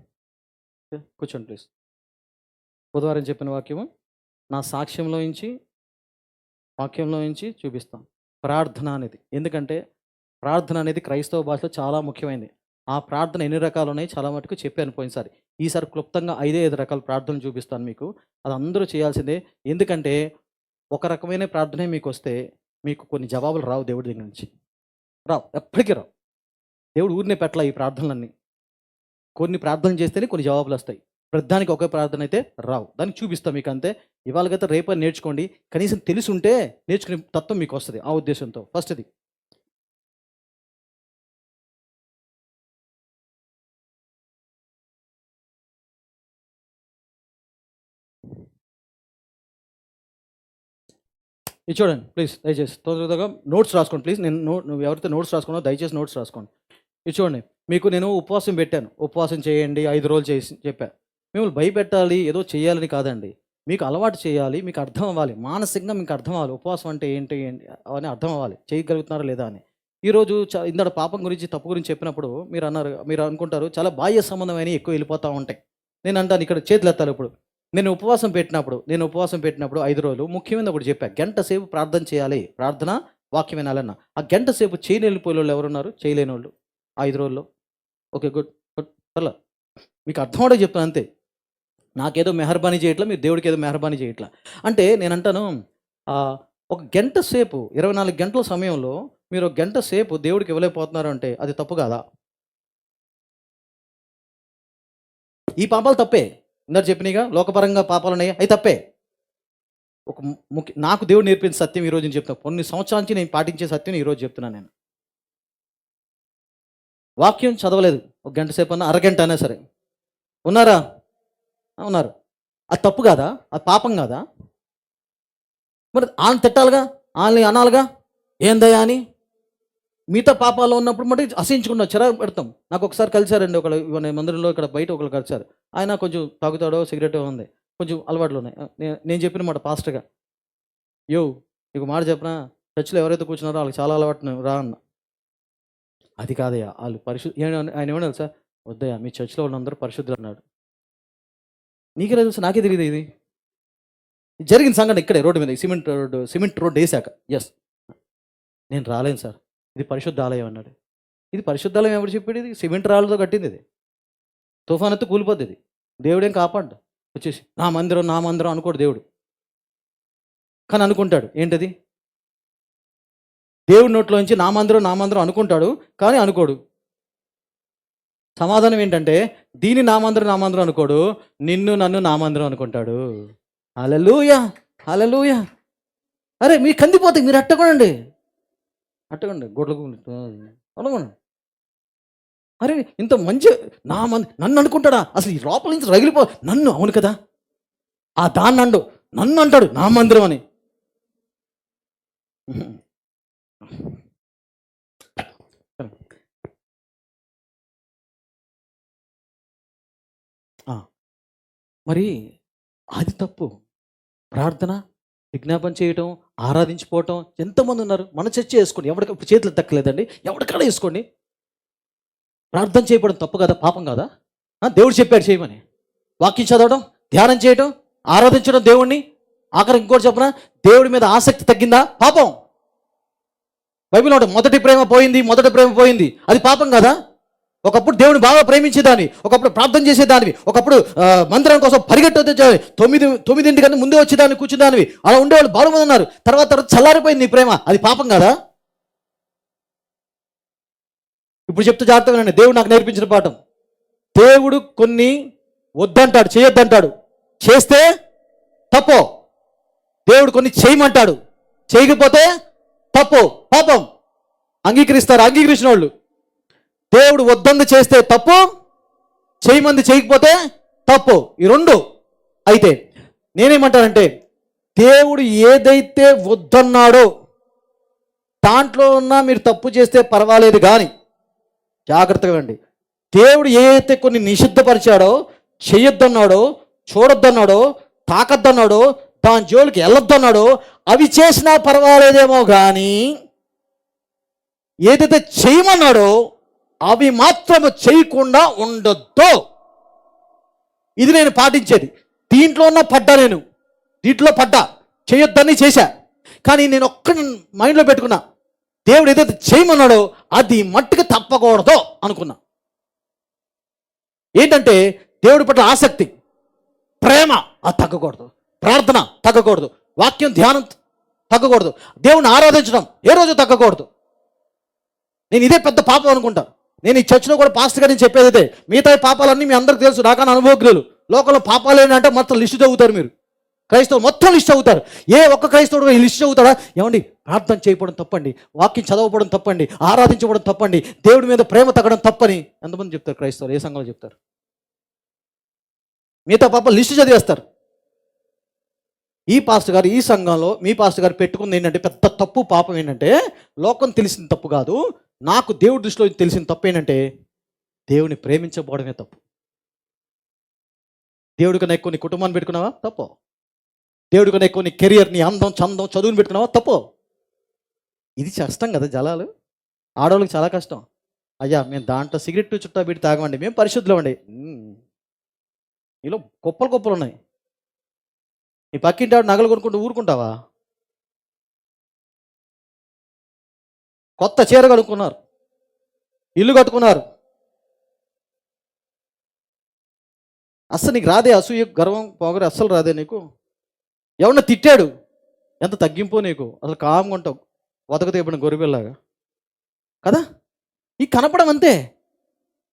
కూర్చోండి ప్లీజ్. బుధవారం చెప్పిన వాక్యము నా వాక్యంలో నుంచి చూపిస్తాం. ప్రార్థన అనేది, ఎందుకంటే ప్రార్థన అనేది క్రైస్తవ భాషలో చాలా ముఖ్యమైనది. ఆ ప్రార్థన ఎన్ని రకాలు ఉన్నాయి చాలా మటుకు చెప్పాను పోయినసారి. ఈసారి క్లుప్తంగా 5 రకాల ప్రార్థనలు చూపిస్తాను మీకు. అది అందరూ చేయాల్సిందే. ఎందుకంటే ఒక రకమైన ప్రార్థనే మీకు వస్తే మీకు కొన్ని జవాబులు రావు దేవుడి దగ్గర నుంచి. రావు, ఎప్పటికీ రావు. దేవుడు ఊరినే పెట్టలా ఈ ప్రార్థనలన్నీ. కొన్ని ప్రార్థనలు చేస్తేనే కొన్ని జవాబులు వస్తాయి. ప్రతిదానికి ఒకే ప్రార్థన అయితే రావు. దానికి చూపిస్తాం మీకు అంతే. ఇవాళకైతే రేపు నేర్చుకోండి. కనీసం తెలిసి ఉంటే నేర్చుకునే తత్వం మీకు వస్తుంది. ఆ ఉద్దేశంతో ఫస్ట్ది ఇది చూడండి ప్లీజ్, దయచేసి తొందరగా నోట్స్ రాసుకోండి ప్లీజ్. నువ్వు ఎవరైతే నోట్స్ రాసుకున్నావు దయచేసి నోట్స్ రాసుకోండి. ఇది చూడండి, మీకు నేను ఉపవాసం పెట్టాను. ఉపవాసం చేయండి 5 రోజులు చేసి చెప్పాను. మిమ్మల్ని భయపెట్టాలి ఏదో చేయాలని కాదండి. మీకు అలవాటు చేయాలి, మీకు అర్థం అవ్వాలి, మానసికంగా మీకు అర్థం అవ్వాలి. ఉపవాసం అంటే ఏంటి అని అర్థం అవ్వాలి, చేయగలుగుతున్నారా లేదా అని. ఈరోజు ఇందాక పాపం గురించి తప్పు గురించి చెప్పినప్పుడు మీరు అనుకుంటారు చాలా బాహ్య సంబంధమైన ఎక్కువ వెళ్ళిపోతూ ఉంటాయి. నేను అంటాను ఇక్కడ చేతులు ఎత్తాలి. ఇప్పుడు నేను ఉపవాసం పెట్టినప్పుడు 5 రోజులు ముఖ్యమైన ఒకటి చెప్పా, గంట సేపు ప్రార్థన చేయాలి, ప్రార్థన వాక్యం వినాలన్న. ఆ గంట సేపు చేయని వెళ్ళిపోయే వాళ్ళు ఎవరున్నారు? చేయలేని వాళ్ళు 5 రోజుల్లో. Okay, good good. అలా మీకు అర్థం అవడం చెప్తాను అంతే. నాకేదో మెహర్బానీ చేయట్లా, మీరు దేవుడికి ఏదో మెహర్బానీ చేయట్లా. అంటే నేను అంటాను, ఒక గంట సేపు 24 గంటల సమయంలో మీరు ఒక గంట సేపు దేవుడికి ఇవ్వలేకపోతున్నారు అంటే అది తప్పు కాదా? ఈ పాపాలు తప్పే. ఇందాక చెప్పినగా లోకపరంగా పాపాలు ఉన్నాయి, అవి తప్పే. ఒక నాకు దేవుడు నేర్పించిన సత్యం ఈరోజు నేను చెప్తాను. కొన్ని సంవత్సరాల నుంచి నేను పాటించే సత్యం ఈరోజు చెప్తున్నాను. నేను వాక్యం చదవలేదు, ఒక గంట సేపు అన్నా అరగంట అయినా సరే ఉన్నారా? ఉన్నారు. అది తప్పు కాదా? అది పాపం కాదా? మరి వాళ్ళని తిట్టాలిగా, వాళ్ళని అనాలిగా, ఏందయ్యా అని. మిగతా పాపాల్లో ఉన్నప్పుడు మరి అసహించుకున్నా చిరాకు పెడతాం. నాకు ఒకసారి కలిశారండి, ఒకళ్ళు మందిరంలో ఇక్కడ బయట ఒకళ్ళు కలిశారు. ఆయన కొంచెం తాగుతాడో సిగరెటో ఉంది, కొంచెం అలవాట్లు ఉన్నాయి. నేను చెప్పిన మాట పాస్టర్గా, నీకు మాట చెప్పనా, చర్చిలో ఎవరైతే కూర్చున్నారో వాళ్ళకి చాలా అలవాటు రా అన్న. అది కాదయ్యా వాళ్ళు ఆయన ఏమన్నా సార్, వద్దయ్యా మీ చర్చిలో వాళ్ళందరూ పరిశుద్ధులు అన్నాడు. నీకే తెలుసు, నాకే తెలియదు. ఇది జరిగిన సంఘటన ఇక్కడే రోడ్డు మీద, సిమెంట్ రోడ్డు వేసాక. ఎస్, నేను రాలేను సార్, ఇది పరిశుద్ధ ఆలయం అన్నాడు. ఇది పరిశుద్ధాలయం ఎవరు చెప్పాడు? ఇది సిమెంట్ రాళ్ళతో కట్టింది, ఇది తుఫాన్ ఎత్తు కూలిపోద్ది. ఇది దేవుడేం కాపాడు వచ్చేసి నా మందిరం అనుకోడు దేవుడు. కానీ అనుకుంటాడు. ఏంటది? దేవుడి నోట్లోంచి నా మందిరం అనుకుంటాడు, కానీ అనుకోడు. సమాధానం ఏంటంటే దీని నా మందిరం అనుకోడు, నన్ను నా మందిరం అనుకుంటాడు. హల్లెలూయా, హల్లెలూయా. అరే మీ కందిపోతాయి, మీరు అట్టకోండి గొడ్లకు అనుకోండి. అరే ఇంత మంచి నన్ను అనుకుంటాడా? అసలు ఈ లోపల నుంచి రగిలిపో నన్ను. అవును కదా, ఆ దాన్ని నన్ను అంటాడు నా మందిరం అని. మరి అది తప్పు. ప్రార్థన, విజ్ఞాపన చేయటం, ఆరాధించిపోవటం ఎంతమంది ఉన్నారు. మన చర్చ వేసుకోండి, ఎవరికి చేతులు తక్కలేదండి, ఎవరికైనా వేసుకోండి. ప్రార్థన చేయడం తప్పు కదా, పాపం కదా? దేవుడు చెప్పాడు చేయమని. వాక్యం చదవడం, ధ్యానం చేయడం, ఆరాధించడం దేవుణ్ణి. ఆఖరికి ఇంకోటి చెప్పనా, దేవుడి మీద ఆసక్తి తగ్గిందా? పాపం. బైబిల్లో ఉంటుంది, మొదటి ప్రేమ పోయింది. అది పాపం కదా? ఒకప్పుడు దేవుని బాగా ప్రేమించేదాన్ని, ఒకప్పుడు ప్రార్థన చేసేదానివి, ఒకప్పుడు మందిరం కోసం పరిగెట్టొచ్చేదాన్ని, 9 కన్నా ముందే వచ్చేదాన్ని, కూర్చుదానివి. అలా ఉండేవాళ్ళు బాగా మంది ఉన్నారు. తర్వాత చల్లారిపోయింది నీ ప్రేమ. అది పాపం కదా? ఇప్పుడు చెప్తే జాగ్రత్తగానండి, దేవుడు నాకు నేర్పించిన పాఠం. దేవుడు కొన్ని వద్దంటాడు, చేయొద్దంటాడు, చేస్తే తప్పు. దేవుడు కొన్ని చేయమంటాడు, చేయకపోతే తప్పు, పాపం. అంగీకరించిన వాళ్ళు. దేవుడు వద్దంది చేస్తే తప్పు, చేయమంది చేయకపోతే తప్పు. ఈ రెండు. అయితే నేనేమంటానంటే దేవుడు ఏదైతే వద్దన్నాడో దాంట్లో ఉన్నా మీరు తప్పు చేస్తే పర్వాలేదు, కానీ జాగ్రత్తగా అండి. దేవుడు ఏదైతే కొన్ని నిషిద్ధపరిచాడో, చేయొద్దన్నాడో, చూడొద్దన్నాడో, తాకద్దన్నాడో, దాని జోలికి వెళ్ళొద్దన్నాడో అవి చేసినా పర్వాలేదేమో, కానీ ఏదైతే చేయమన్నాడో అవి మాత్రము చేయకుండా ఉండొద్దు. ఇది నేను పాటించేది. దీంట్లో ఉన్న పడ్డా, నేను దీంట్లో పడ్డా, చేయొద్దని చేశా. కానీ నేను మైండ్లో పెట్టుకున్నా, దేవుడు ఏదైతే చేయమన్నాడో అది మట్టుకు తప్పకూడదు అనుకున్నా. ఏంటంటే దేవుడి పట్ల ఆసక్తి, ప్రేమ అది తగ్గకూడదు, ప్రార్థన తగ్గకూడదు, వాక్యం ధ్యానం తగ్గకూడదు, దేవుని ఆరాధించడం ఏ రోజు తగ్గకూడదు. నేను ఇదే పెద్ద పాపం అనుకుంటా. నేను ఈ చర్చిలో కూడా పాస్టర్ గారు చెప్పేది అయితే, మిగతా పాపాలన్నీ మీ అందరికీ తెలుసు, నాకన్నా అనుభవజ్ఞులు. లోకంలో పాపాలు ఏంటంటే మొత్తం లిస్టు చదువుతారు మీరు, క్రైస్తవులు మొత్తం లిస్ట్ చదువుతారు. ఏ ఒక్క క్రైస్తవుడు ఈ లిస్ట్ చదువుతాడా? ఏమండి, ప్రార్థన చేయకపోవడం తప్పండి, వాక్యం చదవకపోవడం తప్పండి, ఆరాధించడం తప్పండి, దేవుడి మీద ప్రేమ తగ్గడం తప్పని ఎంతమంది చెప్తారు క్రైస్తవులు? ఏ సంఘంలో చెప్తారు? మిగతా పాప లిస్టు చదివేస్తారు. ఈ పాస్టర్ గారు, ఈ సంఘంలో మీ పాస్టర్ గారు పెట్టుకుంది ఏంటంటే పెద్ద తప్పు, పాపం ఏంటంటే, లోకం తెలిసిన తప్పు కాదు, నాకు దేవుడి దృష్టిలో తెలిసిన తప్పు ఏంటంటే దేవుని ప్రేమించకపోవడమే తప్పు. దేవుడి కన్నా ఎక్కువ నీ కుటుంబాన్ని పెట్టుకున్నావా? తప్పు. దేవుడి కన్నా ఎక్కువ నీ కెరియర్, నీ అందం, చందం, చదువుని పెట్టుకున్నావా? తప్పు. ఇది కష్టం కదా జలాలు, ఆడవాళ్ళకి చాలా కష్టం. అయ్యా మేము దాంట్లో సిగరెట్ చుట్టా పెట్టి తాగమండి, మేము పరిశుద్ధులం అండి. ఇలా కుప్పలు కుప్పలు ఉన్నాయి. నీ పక్కింటి ఆవిడ నగలు కొనుక్కుంటూ ఊరుకుంటావా? కొత్త చీర కనుక్కున్నారు, ఇల్లు కట్టుకున్నారు, అస్సలు నీకు రాదే అసూయ, గర్వం, పొగరు అస్సలు రాదే నీకు? ఎవరన్నా తిట్టాడు, ఎంత తగ్గింపో నీకు, అసలు కామ్గా ఉంటావు, వదక తీపడిన గొర్రెపిల్లలాగా కదా. ఈ కనపడం అంతే.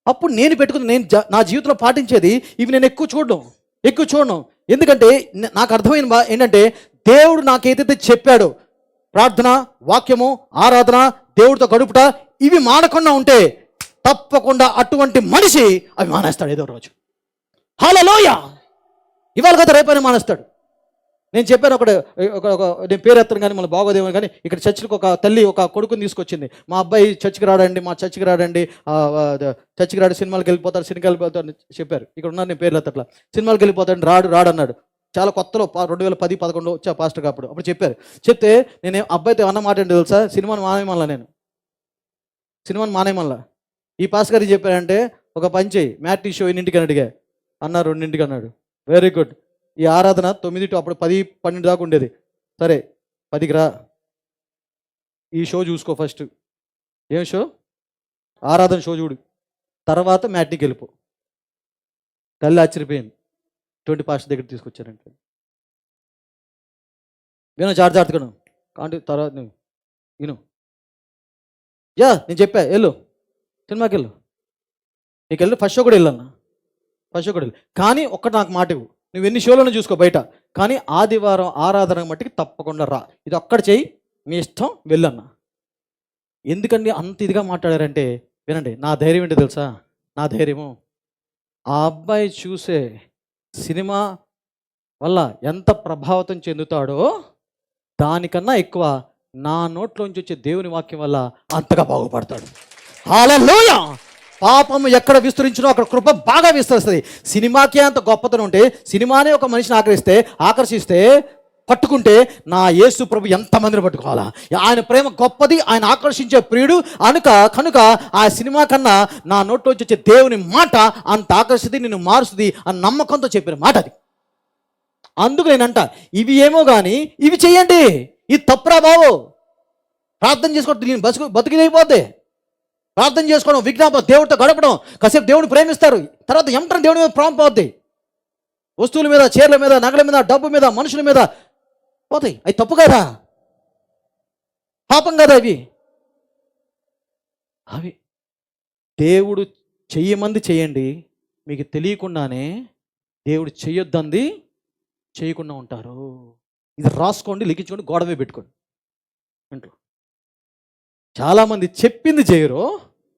అప్పుడు నేను పెట్టుకుని నా జీవితంలో పాటించేది ఇవి. నేను ఎక్కువ చూడను. ఎందుకంటే నాకు అర్థమైన ఏంటంటే, దేవుడు నాకు ఏదైతే చెప్పాడో, ప్రార్థన, వాక్యము, ఆరాధన, దేవుడితో గడుపుట, ఇవి మానకుండా ఉంటే తప్పకుండా అటువంటి మనిషి అవి మానేస్తాడు ఏదో రోజు. హల్లెలూయా. ఇవాళ కదా రేపైనా మానేస్తాడు. నేను చెప్పాను నేను పేరు ఎత్తను కానీ మన బాగోదేమో కానీ, ఇక్కడ చర్చికి ఒక తల్లి ఒక కొడుకుని తీసుకొచ్చింది. మా అబ్బాయి చర్చికి రాడండి, చర్చికి రాడు, సినిమాలకు వెళ్ళిపోతాడు, చెప్పారు. ఇక్కడ ఉన్నారు, నేను పేర్లు ఎత్తట్లా. సినిమాలకు వెళ్ళిపోతాడు, రాడు అన్నాడు. చాలా కొత్తలో 2010-11 వచ్చా పాస్టర్ అప్పుడు చెప్తే నేను అబ్బాయితో అన్న మాట ఏంటి తెలుసా? సినిమాను మానేమల్లా ఈ పాస్టర్ గారికి చెప్పారంటే, ఒక పని చేయి, మ్యాట్నీ షో 8కి అని అడిగా, అన్న 2కి అన్నాడు. Very good. ఈ ఆరాధన 9 to అప్పుడు 10-12 దాకా ఉండేది. సరే 10కి రా, ఈ షో చూసుకో ఫస్ట్. ఏం షో? ఆరాధన షో చూడు, తర్వాత మ్యాట్నీకి వెళ్ళిపో. తల్లి ఆశ్చర్యపోయింది. 20 పాస్టర్ దగ్గర తీసుకొచ్చారంటే, నేను జాగ్రత్తగా కాంటి తర్వాత నువ్వు విను. నేను చెప్పా, వెళ్ళు సినిమాకి వెళ్ళు, నీకు వెళ్ళు, ఫస్ట్ షో కూడా వెళ్ళన్నా, కానీ ఒక్కటి నాకు మాట ఇవ్వు, నువ్వు ఎన్ని షోలను చూసుకో బయట, కానీ ఆదివారం ఆరాధన మట్టికి తప్పకుండా రా, ఇది ఒక్కటి చెయ్యి, మీ ఇష్టం, వెళ్ళన్నా. ఎందుకండి అంత ఇదిగా మాట్లాడారంటే, వినండి, నా ధైర్యం ఏంటో తెలుసా? నా ధైర్యము ఆ అబ్బాయి చూసే సినిమా వల్ల ఎంత ప్రభావితం చెందుతాడో దానికన్నా ఎక్కువ నా నోట్లోంచి వచ్చే దేవుని వాక్యం వల్ల అంతగా బాగుపడతాడు. హల్లెలూయా. పాపము ఎక్కడ విస్తరించినో అక్కడ కృప బాగా విస్తరిస్తుంది. సినిమాకే అంత గొప్పతనం ఉంటే, సినిమానే ఒక మనిషిని ఆకర్షిస్తే పట్టుకుంటే, నా యేసు ప్రభు ఎంతమందిని పట్టుకోవాలా? ఆయన ప్రేమ గొప్పది, ఆయన ఆకర్షించే ప్రియుడు కనుక ఆ సినిమా కన్నా నా నోట్లో వచ్చే దేవుని మాట అంత ఆకర్షిస్తుంది, నిన్ను మారుస్తుంది అని నమ్మకంతో చెప్పిన మాట అది. అందుకు నేనంట, ఇవి ఏమో కానీ ఇవి చెయ్యండి, ఇది తప్పురా బాబు. ప్రార్థన చేసుకోవడం నేను బతుకుదైపోద్ది. ప్రార్థన చేసుకోవడం, విజ్ఞాపన, దేవుడితో గడపడం, కాసేపు దేవుడిని ప్రేమిస్తారు, తర్వాత ఎంటనే దేవుడి మీద ప్రేమ పోద్ది. వస్తువుల మీద, చీరల మీద, నగల మీద, డబ్బు మీద, మనుషుల మీద పోతాయి. అవి తప్పు కదా, పాపం కదా అవి దేవుడు చెయ్యమంది చేయండి, మీకు తెలియకుండానే దేవుడు చెయ్యొద్దంది చేయకుండా ఉంటారు. ఇది రాసుకోండి, లిఖించుకోండి, గోడవే పెట్టుకోండి ఇంట్లో. చాలామంది చెప్పింది చేయరు,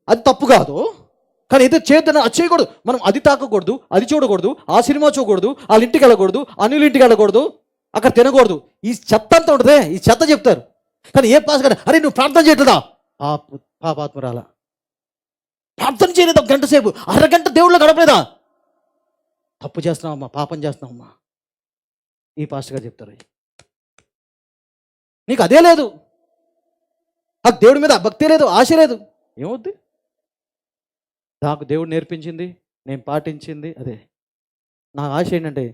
అది తప్పు కాదు, కానీ ఏదో చేద్దాం అది చేయకూడదు. మనం అది తాకకూడదు, అది చూడకూడదు, ఆ సినిమా చూడకూడదు, వాళ్ళ ఇంటికి వెళ్ళకూడదు, అన్యుల ఇంటికి వెళ్ళకూడదు, అక్కడ తినకూడదు. ఈ చెత్త అంతా ఉంటుంది, ఈ చెత్త చెప్తారు. కానీ ఏ పాస్ కానీ, అరే నువ్వు ప్రార్థన చేయట్లేదా? పాపాత్మరాల, ప్రార్థన చేయలేదు ఒక గంట సేపు, అరగంట దేవుళ్ళు గడపలేదా? తప్పు చేస్తున్నావమ్మా, పాపం చేస్తున్నావమ్మా. ఈ పాస్టర్ గారు చెప్తారు, నీకు అదే లేదు, నాకు దేవుడి మీద భక్తి లేదు, ఆశ లేదు, ఏమవుద్ది? నాకు దేవుడు నేర్పించింది, నేను పాటించింది అదే. నా ఆశ ఏంటంటే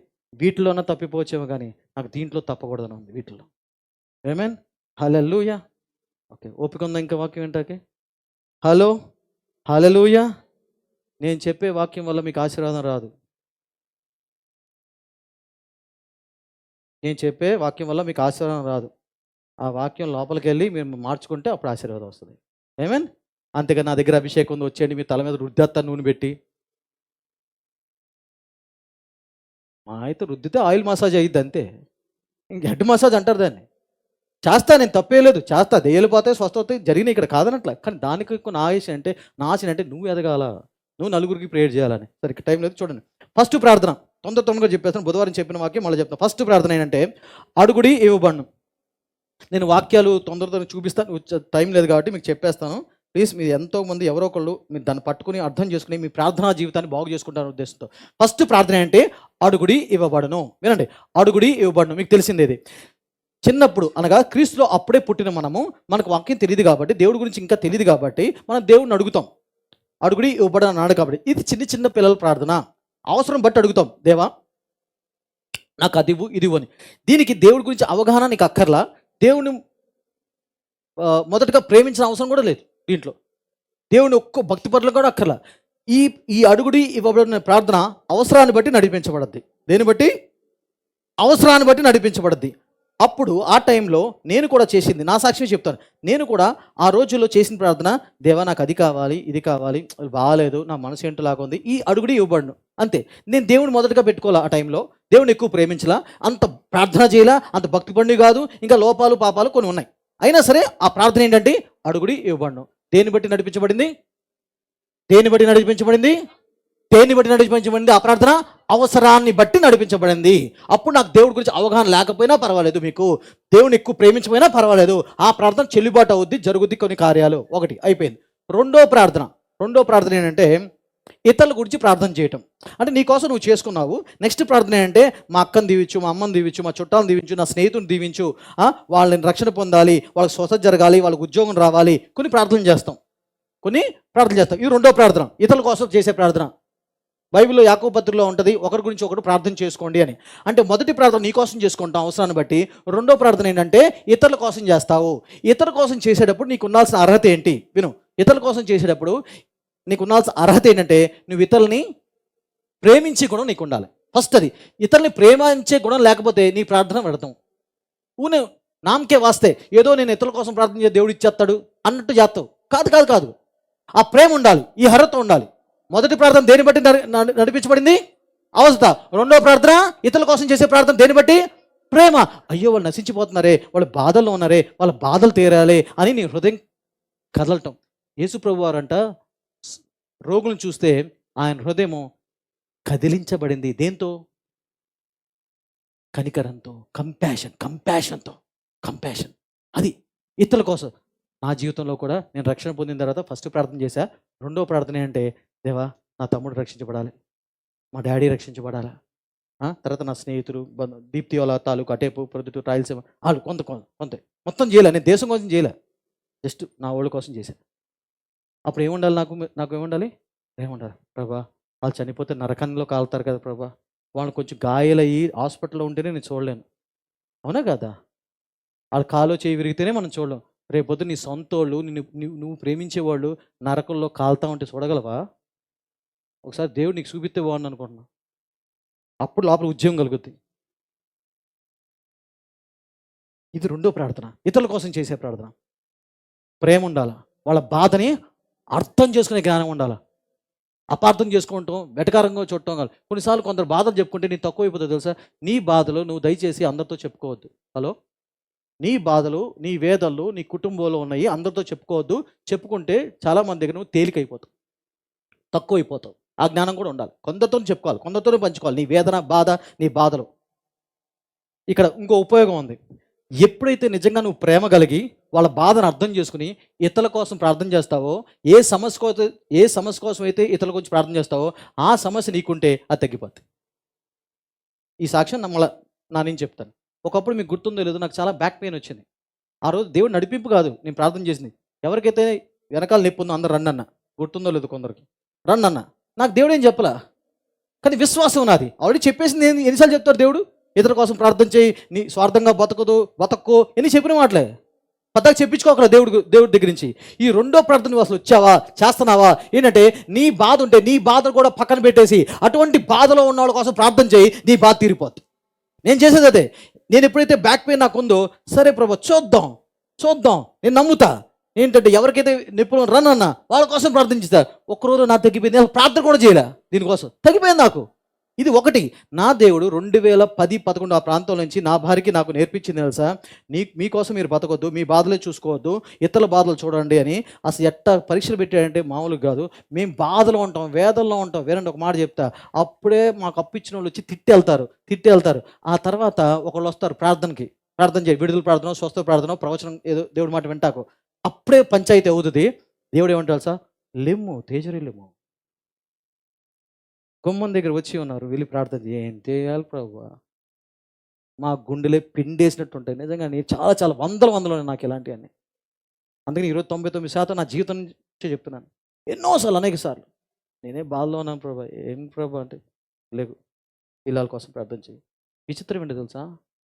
వీటిలోనే తప్పిపోవచ్చేమో కానీ నాకు దీంట్లో తప్పకూడదని ఉంది వీటిలో. ఆమేన్. హల్లెలూయా. ఓకే, ఓపిక ఉందా ఇంకా వాక్యం వింటాకి? హలో, హల్లెలూయా. నేను చెప్పే వాక్యం వల్ల మీకు ఆశీర్వాదం రాదు. నేను చెప్పే వాక్యం వల్ల మీకు ఆశీర్వాదం రాదు. ఆ వాక్యం లోపలికి వెళ్ళి మీరు మార్చుకుంటే అప్పుడు ఆశీర్వాదం వస్తుంది. ఆమేన్. అంతేగా నా దగ్గర అభిషేకం ఉంది వచ్చేయండి మీ తల మీద రుద్దేత్తాను నూనె పెట్టి. మా అయితే రుద్దితే ఆయిల్ మసాజ్ అయ్యిద్ది అంతే. ఇంక హెడ్ మసాజ్ అంటారు దాన్ని. చేస్తా, నేను తప్పే లేదు, చేస్తా. దెయ్యాలు పోతాయి, స్వస్థ అవుతాయి, జరిగినాయి ఇక్కడ కాదనట్లే. కానీ దానికి ఎక్కువ నా ఆశ అంటే నువ్వు ఎదగాల, నువ్వు నలుగురికి ప్రేయర్ చేయాలని. సరే ఇక్కడ టైం లేదు చూడండి. ఫస్ట్ ప్రార్థన తొందరగా చెప్పేస్తాను. బుధవారం చెప్పిన వాక్యం మళ్ళీ చెప్తాను. ఫస్ట్ ప్రార్థన ఏంటంటే అడుగుడి ఇవ్వబడును. నేను వాక్యాలు తొందరగా చూపిస్తాను, టైం లేదు కాబట్టి మీకు చెప్పేస్తాను. ప్లీజ్ మీరు ఎంతోమంది ఎవరో ఒకళ్ళు మీరు దాన్ని పట్టుకుని అర్థం చేసుకుని మీ ప్రార్థనా జీవితాన్ని బాగు చేసుకుంటారనే ఉద్దేశంతో ఫస్ట్ ప్రార్థన అంటే అడుగుడి ఇవ్వబడును. వినండి, అడుగుడి ఇవ్వబడును. మీకు తెలిసింది ఇది. చిన్నప్పుడు అనగా క్రీస్తులో అప్పుడే పుట్టిన మనకు వాక్యం తెలియదు కాబట్టి, దేవుడి గురించి ఇంకా తెలియదు కాబట్టి మనం దేవుడిని అడుగుతాం. అడుగుడి ఇవ్వబడను అన్నాడు కాబట్టి ఇది చిన్న పిల్లల ప్రార్థన. అవసరం బట్టి అడుగుతాం, దేవా నాకు అది ఇవ్వు ఇది ఇవ్వు అని. దీనికి దేవుడి గురించి అవగాహన నీకు అక్కర్లా. దేవుని మొదటగా ప్రేమించిన అవసరం కూడా లేదు దీంట్లో. దేవుని ఒక్క భక్తి పట్ల కూడా అక్కర్లా. ఈ ఈ అడుగుడి ఇవ్వబడిన ప్రార్థన అవసరాన్ని బట్టి నడిపించబడద్ది. దేని బట్టి? అవసరాన్ని బట్టి నడిపించబడద్ది. అప్పుడు ఆ టైంలో నేను కూడా చేసింది, నా సాక్ష్యం చెప్తాను. నేను కూడా ఆ రోజుల్లో చేసిన ప్రార్థన, దేవా నాకు అది కావాలి ఇది కావాలి, బాగాలేదు, నా మనసు ఏంటో ఉంది, ఈ అడుగుడి ఇవ్వబడును అంతే. నేను దేవుని మొదటగా పెట్టుకోవాలా. ఆ టైంలో దేవుని ఎక్కువ ప్రేమించలా, అంత ప్రార్థన చేయలా, అంత భక్తి పండుగ కాదు, ఇంకా లోపాలు పాపాలు కొన్ని ఉన్నాయి. అయినా సరే ఆ ప్రార్థన ఏంటంటే అడుగుడి ఇవ్వబడును. దేన్ని బట్టి నడిపించబడింది? దేన్ని బట్టి నడిపించబడింది? దేన్ని బట్టి నడిపించబడింది? ఆ ప్రార్థన అవసరాన్ని బట్టి నడిపించబడింది. అప్పుడు నాకు దేవుడి గురించి అవగాహన లేకపోయినా పర్వాలేదు, మీకు దేవుని ఎక్కువ ప్రేమించకపోయినా పర్వాలేదు, ఆ ప్రార్థన చెల్లుబాటు అవుద్ది, జరుగుద్ది కొన్ని కార్యాలు. ఒకటి అయిపోయింది. రెండో ప్రార్థన ఏంటంటే ఇతరుల గురించి ప్రార్థన చేయటం. అంటే నీకోసం నువ్వు చేసుకున్నావు. నెక్స్ట్ ప్రార్థన ఏంటంటే మా అక్కని దీవించు, మా అమ్మని దీవించు, మా చుట్టాలను దీవించు, నా స్నేహితుని దీవించు, వాళ్ళని రక్షణ పొందాలి, వాళ్ళకి స్వస్థత జరగాలి, వాళ్ళకి ఉద్యోగం రావాలి, కొన్ని ప్రార్థనలు చేస్తాం. ఇది రెండో ప్రార్థన, ఇతరుల కోసం చేసే ప్రార్థన. బైబిల్లో యాకోబు పత్రికలో ఉంటుంది, ఒకరి గురించి ఒకరు ప్రార్థన చేసుకోండి అని. అంటే మొదటి ప్రార్థన నీ కోసం చేసుకుంటాం అవసరాన్ని బట్టి. రెండో ప్రార్థన ఏంటంటే ఇతరుల కోసం చేస్తావు. ఇతరుల కోసం చేసేటప్పుడు నీకు ఉండాల్సిన అర్హత ఏంటి? విను. ఇతరుల కోసం చేసేటప్పుడు నీకు ఉండాల్సిన అర్హత ఏంటంటే నువ్వు ఇతరులని ప్రేమించే గుణం నీకు ఉండాలి. ఫస్ట్ అది. ఇతరుల్ని ప్రేమించే గుణం లేకపోతే నీ ప్రార్థన పెడతాం. ఊనే నామకే వాస్తే ఏదో నేను ఇతరుల కోసం ప్రార్థన చేసి దేవుడు ఇచ్చేస్తాడు అన్నట్టు చేస్తావు. కాదు. ఆ ప్రేమ ఉండాలి, ఈ అర్హత ఉండాలి. మొదటి ప్రార్థన దేని బట్టి నడిపించబడింది? అవస్థ. రెండో ప్రార్థన ఇతరుల కోసం చేసే ప్రార్థన దేని బట్టి? ప్రేమ. అయ్యో వాళ్ళు నశించిపోతున్నారే, వాళ్ళు బాధల్లో ఉన్నారే, వాళ్ళ బాధలు తీరాలి అని నీ హృదయం కదలటం. యేసు ప్రభు వారంట రోగులను చూస్తే ఆయన హృదయము కదిలించబడింది. దేంతో? కనికరంతో, కంపాషన్. అది ఇతరుల కోసం. నా జీవితంలో కూడా నేను రక్షణ పొందిన తర్వాత ఫస్ట్ ప్రార్థన చేశా. రెండో ప్రార్థన అంటే దేవా నా తమ్ముడు రక్షించబడాలి, మా డాడీ రక్షించబడాలి, తర్వాత నా స్నేహితులు దీప్తి వాళ్ళ తాలూకు అటేపు ప్రొద్దుటూరు రాయలసీమ వాళ్ళు కొంత మొత్తం చేయలే. నేను దేశం కోసం చేయలే, జస్ట్ నా వాళ్ళ కోసం చేశాను. అప్పుడు ఏముండాలి? నాకు ఏముండాలి? ప్రభా వాళ్ళు చనిపోతే నరకంలో కాలుతారు కదా ప్రభా, వాళ్ళని కొంచెం గాయాలయ్యి హాస్పిటల్లో ఉంటేనే నేను చూడలేను. అవునా కదా? వాళ్ళ కాలో చేయి విరిగితేనే మనం చూడలేం. రేపొద్దు నీ సొంతోళ్ళు నువ్వు ప్రేమించేవాళ్ళు నరకంలో కాలుతా ఉంటే చూడగలవా? ఒకసారి దేవుడు నీకు చూపిస్తే బాగుంది అనుకుంటున్నా. అప్పుడు లోపల ఉద్యోగం కలుగుద్ది. ఇది రెండో ప్రార్థన, ఇతరుల కోసం చేసే ప్రార్థన. ప్రేమ ఉండాలా, వాళ్ళ బాధని అర్థం చేసుకునే జ్ఞానం ఉండాలా. అపార్థం చేసుకుంటాం, వెటకారంగా చూడటం కాదు. కొన్నిసార్లు కొందరు బాధలు చెప్పుకుంటే నీ తక్కువ అయిపోతుంది తెలుసా. నీ బాధలు నువ్వు దయచేసి అందరితో చెప్పుకోవద్దు. హలో, నీ బాధలు, నీ వేదనలు నీ కుటుంబంలో ఉన్నాయి, అందరితో చెప్పుకోవద్దు. చెప్పుకుంటే చాలామంది దగ్గర నువ్వు తేలికైపోతావు, తక్కువ అయిపోతావు. ఆ జ్ఞానం కూడా ఉండాలి. కొందరితో చెప్పుకోవాలి, కొందరితోనే పంచుకోవాలి నీ వేదన, బాధ, నీ బాధలు. ఇక్కడ ఇంకో ఉపయోగం ఉంది. ఎప్పుడైతే నిజంగా నువ్వు ప్రేమ కలిగి వాళ్ళ బాధను అర్థం చేసుకుని ఇతరుల కోసం ప్రార్థన చేస్తావో, ఏ సమస్య కోసం అయితే ఇతరుల గురించి ప్రార్థన చేస్తావో ఆ సమస్య నీకుంటే అది తగ్గిపోద్ది. ఈ సాక్ష్యం నా నేను చెప్తాను. ఒకప్పుడు మీకు గుర్తుందో లేదో, నాకు చాలా బ్యాక్ పెయిన్ వచ్చింది. ఆ రోజు దేవుడు నడిపింపు కాదు నేను ప్రార్థన చేసింది. ఎవరికైతే వెనకాల నొప్పి ఉందో అందరు రండి అన్న. గుర్తుందో లేదు కొందరికి, రండి అన్న. నాకు దేవుడు ఏం చెప్పలా. కానీ విశ్వాసం నాది. ఆల్రెడీ చెప్పేసింది ఏంది? ఎన్నిసార్లు చెప్తాడు దేవుడు? ఇతరుల కోసం ప్రార్థన చేయి, నీ స్వార్థంగా బతక్కో ఎన్ని చెప్పిన మాటలే. పెద్దగా చెప్పించుకోకరా దేవుడి దగ్గర నుంచి. ఈ రెండో ప్రార్థన నువ్వు అసలు వచ్చావా, చేస్తున్నావా? ఏంటంటే నీ బాధ ఉంటే నీ బాధను కూడా పక్కన పెట్టేసి అటువంటి బాధలో ఉన్న వాళ్ళ కోసం ప్రార్థన చేయి, నీ బాధ తీరిపోద్ది. నేను చేసేది అదే. నేను ఎప్పుడైతే బ్యాక్ పెయిన్ నాకు ఉందో, సరే ప్రభు చూద్దాం, నేను నమ్ముతా. ఏంటంటే ఎవరికైతే నిపుణులు రన్ అన్నా వాళ్ళ కోసం ప్రార్థించుతా. ఒక్కరోజు నాకు తగ్గిపోయింది, నేను ప్రార్థన కూడా చేయలే, దీనికోసం తగ్గిపోయింది నాకు. ఇది ఒకటి. నా దేవుడు 2010-11 ఆ ప్రాంతం నుంచి నా భార్యకి నాకు నేర్పించింది తెలుసా, మీకోసం మీరు బతకొద్దు, మీ బాధలే చూసుకోవద్దు, ఇతరుల బాధలు చూడండి అని. అసలు ఎట్టా పరీక్షలు పెట్టాడంటే మామూలుగా కాదు. మేము బాధలో ఉంటాం, వేదనలో ఉంటాం. వేరండి ఒక మాట చెప్తా, అప్పుడే మాకు అప్పిచ్చిన వాళ్ళు వచ్చి తిట్టి వెళ్తారు. ఆ తర్వాత ఒకళ్ళు వస్తారు ప్రార్థన చేయి, విడుదల ప్రార్థన, స్వస్థ ప్రార్థన, ప్రవచనం ఏదో దేవుడి మాట వింటాకు. అప్పుడే పంచాయతీ అవుతుంది. దేవుడు ఏమంటారు సార్, లెమ్ము తేజరి లెమ్ము, గుమ్మం దగ్గర వచ్చి ఉన్నారు, వెళ్ళి ప్రార్థన ఏం చేయాలి ప్రభువా, మా గుండెలే పిండేసినట్టు ఉంటాయి. నిజంగా నేను చాలా వందలు నాకు ఇలాంటివన్నీ. అందుకని ఈరోజు 99% నా జీవితం నుంచి చెప్తున్నాను. ఎన్నోసార్లు, అనేక సార్లు నేనే బాధలో ఉన్నాను ప్రభా. ఏం ప్రభా అంటే, లేవు పిల్లల కోసం ప్రార్థన చేయి. విచిత్రం ఏంటో తెలుసా,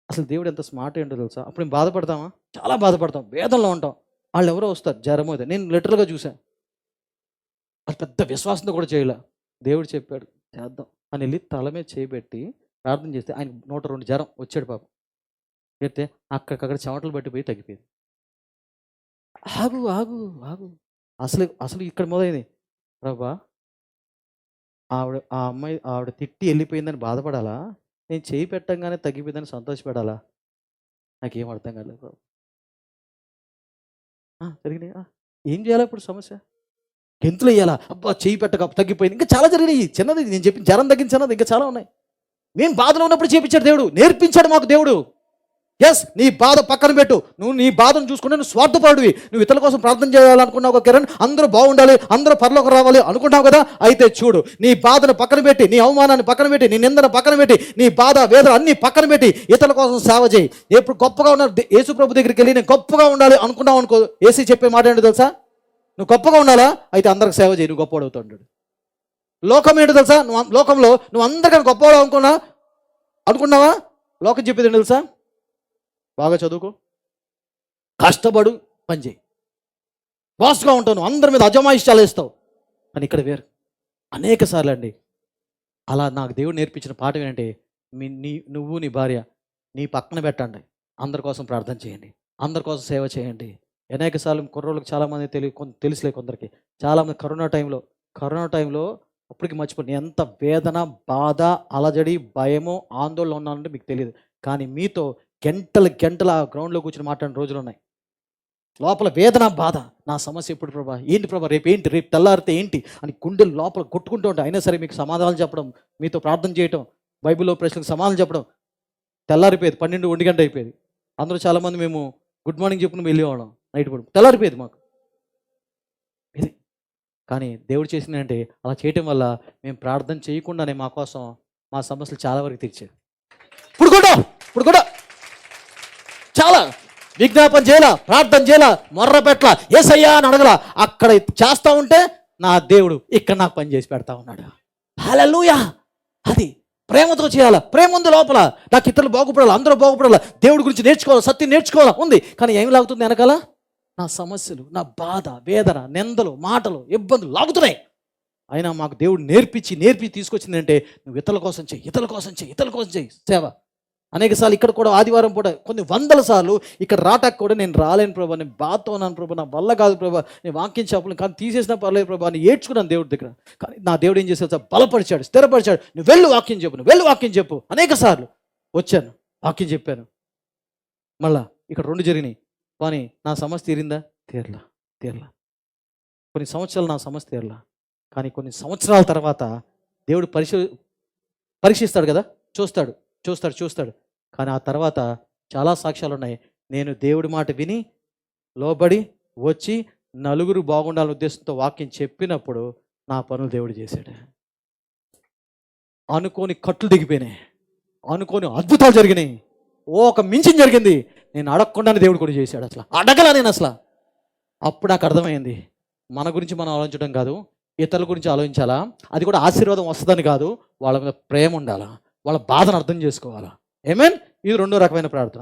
అసలు దేవుడు ఎంత స్మార్ట్ ఏంటో తెలుసా. అప్పుడు మేము బాధపడతామా, చాలా బాధపడతాం, వేదనలో ఉంటాం. వాళ్ళు ఎవరో వస్తారు, జ్వరం అయితే. నేను లిటరల్గా చూశాను. అది పెద్ద విశ్వాసంతో కూడా చేయలే. దేవుడు చెప్పాడు చేద్దాం అని వెళ్ళి తల మీద చేయబెట్టి ప్రార్థన చేస్తే ఆయన 102 జ్వరం వచ్చాడు పాపం. చెప్తే అక్కడికక్కడ చెమటలు పట్టిపోయి తగ్గిపోయింది. ఆగు అసలు ఇక్కడ మొదలైంది. ప్రభా, ఆవిడ తిట్టి వెళ్ళిపోయిందని బాధపడాలా, నేను చేయి పెట్టంగానే తగ్గిపోయిందని సంతోషపడాలా? నాకేం అర్థం కాలేదు ప్రభు. జరిగినాయి. ఏం చేయాలి ఇప్పుడు? సమస్య గెంతులు వేయాలా? అబ్బా చేయి పెట్టక తగ్గిపోయింది. ఇంకా చాలా జరిగినాయి. చిన్నది నేను చెప్పిన జ్వరం తగ్గించినది ఇంకా చాలా ఉన్నాయి. మేము బాధలో ఉన్నప్పుడు చేపించాడు దేవుడు, నేర్పించాడు మాకు దేవుడు. ఎస్, నీ బాధ పక్కన పెట్టు, నువ్వు నీ బాధను చూసుకుంటే నువ్వు స్వార్థపరుడివి. నువ్వు ఇతరుల కోసం ప్రార్థన చేయాలనుకున్నావు కిరణ్, అందరూ బాగుండాలి, అందరూ పరలోకి రావాలి అనుకుంటావు కదా. అయితే చూడు, నీ బాధను పక్కన పెట్టి, నీ అవమానాన్ని పక్కన పెట్టి, నీ నిందను పక్కన పెట్టి, నీ బాధ వేదన అన్ని పక్కన పెట్టి ఇతరుల కోసం సేవ చేయి. ఎప్పుడు గొప్పగా ఉన్నారు యేసు ప్రభు దగ్గరికి వెళ్ళి నేను గొప్పగా ఉండాలి అనుకున్నావు అనుకో, ఏసీ చెప్పే మాట ఏంటో తెలుసా, నువ్వు గొప్పగా ఉండాలా, అయితే అందరికి సేవ చేయి, నువ్వు గొప్పవాడు అవుతాడు. లోకం ఏంటో తెలుసా, లోకంలో నువ్వు అందరికన్నా గొప్పవాడు అనుకున్నావా? లోకం చెప్పేది ఏంటో తెలుసా, బాగా చదువుకో, కష్టపడు, పని చేయి, బాస్గా ఉంటావు, నువ్వు అందరి మీద అజమాయిష్టాలు వేస్తావు. కానీ ఇక్కడ వేరు. అనేక సార్లు అండి అలా నాకు దేవుడు నేర్పించిన పాఠం ఏంటంటే, నువ్వు నీ భార్య నీ పక్కన పెట్టండి, అందరి కోసం ప్రార్థన చేయండి, అందరి కోసం సేవ చేయండి. అనేక సార్లు కుర్రోళ్ళకి చాలామంది తెలుసులే కొందరికి, చాలామంది కరోనా టైంలో అప్పటికి మర్చిపోయి ఎంత వేదన, బాధ, అలజడి, భయము, ఆందోళన ఉన్నానంటే మీకు తెలియదు. కానీ మీతో గంటలు ఆ గ్రౌండ్లో కూర్చొని మాట్లాడిన రోజులు ఉన్నాయి. లోపల వేదన, బాధ, నా సమస్య ఎప్పుడు ప్రభా, ఏంటి ప్రభా, రేపు తెల్లారితే ఏంటి అని గుండెలు లోపల కొట్టుకుంటూ ఉంటాయి. అయినా సరే మీకు సమాధానాలు చెప్పడం, మీతో ప్రార్థన చేయటం, బైబిల్లో ప్రశ్నలకు సమాధానం చెప్పడం. తెల్లారిపోయేది, 12-1 గంట అయిపోయేది. అందరూ చాలామంది మేము గుడ్ మార్నింగ్ చెప్పుకుని వెళ్ళేవాళ్ళం. నైట్ పడు తెల్లారిపోయేది మాకు. ఇది కానీ దేవుడు చేసిందంటే, అలా చేయటం వల్ల మేము ప్రార్థన చేయకుండానే మా కోసం మా సమస్యలు చాలా వరకు తీర్చారు. ఇప్పుడు కూడా చాలా విజ్ఞాపన చేయాల, ప్రార్థన చేయాల, మొర్ర పెట్టల, యేసయ్యా అని అడగల. అక్కడ చేస్తూ ఉంటే నా దేవుడు ఇక్కడ నాకు పని చేసి పెడతా ఉన్నాడు. హల్లెలూయా. అది ప్రేమతో చేయాలా, ప్రేమ ఉంది లోపల. నాకు ఇతరులు బాగుపడాలి, అందరూ బాగుపడాలి, దేవుడి గురించి నేర్చుకోవాలి, సత్యం నేర్చుకోవాలా ఉంది. కానీ ఏం లాగుతుంది వెనకాల? నా సమస్యలు, నా బాధ, వేదన, నిందలు, మాటలు, ఇబ్బందులు లాగుతున్నాయి. అయినా మాకు దేవుడు నేర్పించి తీసుకొచ్చిందంటే, నువ్వు ఇతరుల కోసం చెయ్యి సేవ. అనేక సార్లు ఇక్కడ కూడా ఆదివారం పూట కొన్ని 100 సార్లు ఇక్కడ రాటానికి కూడా నేను రాలేను ప్రభా, నేను బాధతో ఉన్నాను ప్రభా, నా వల్ల కాదు ప్రభా, నేను వాక్యం చెప్పలేను, కానీ తీసేసినా పర్లేదు ప్రభా అని ఏడ్చుకున్నాను దేవుడి దగ్గర. కానీ నా దేవుడు ఏం చేశాడు? బలపరిచాడు, స్థిరపరిచాడు. నువ్వు వెళ్ళు వాక్యం చెప్పు. అనేక సార్లు వచ్చాను, వాక్యం చెప్పాను. మళ్ళా ఇక్కడ 2 జరిగినాయి. కానీ నా సమస్య తీరిందా? తీరలా. కొన్ని సంవత్సరాలు నా సమస్య తీరలా. కానీ కొన్ని సంవత్సరాల తర్వాత దేవుడు పరీక్షిస్తాడు కదా, చూస్తాడు. కానీ ఆ తర్వాత చాలా సాక్ష్యాలు ఉన్నాయి. నేను దేవుడి మాట విని లోబడి వచ్చి నలుగురు బాగుండాలనే ఉద్దేశంతో వాక్యం చెప్పినప్పుడు నా పనులు దేవుడు చేశాడు. అనుకోని కట్లు దిగిపోయినాయి, అనుకోని అద్భుతాలు జరిగినాయి, ఒక మించిన జరిగింది. నేను అడగకుండానే దేవుడు కూడా చేశాడు. అసలు అడగలా నేను అసలు. అప్పుడు నాకు అర్థమైంది, మన గురించి మనం ఆలోచించడం కాదు, ఇతరుల గురించి ఆలోచించాలా, అది కూడా ఆశీర్వాదం వస్తుందని కాదు, వాళ్ళ మీద ప్రేమ ఉండాలా, వాళ్ళ బాధను అర్థం చేసుకోవాలా. ఆమేన్. ఇది రెండో రకమైన ప్రార్థన.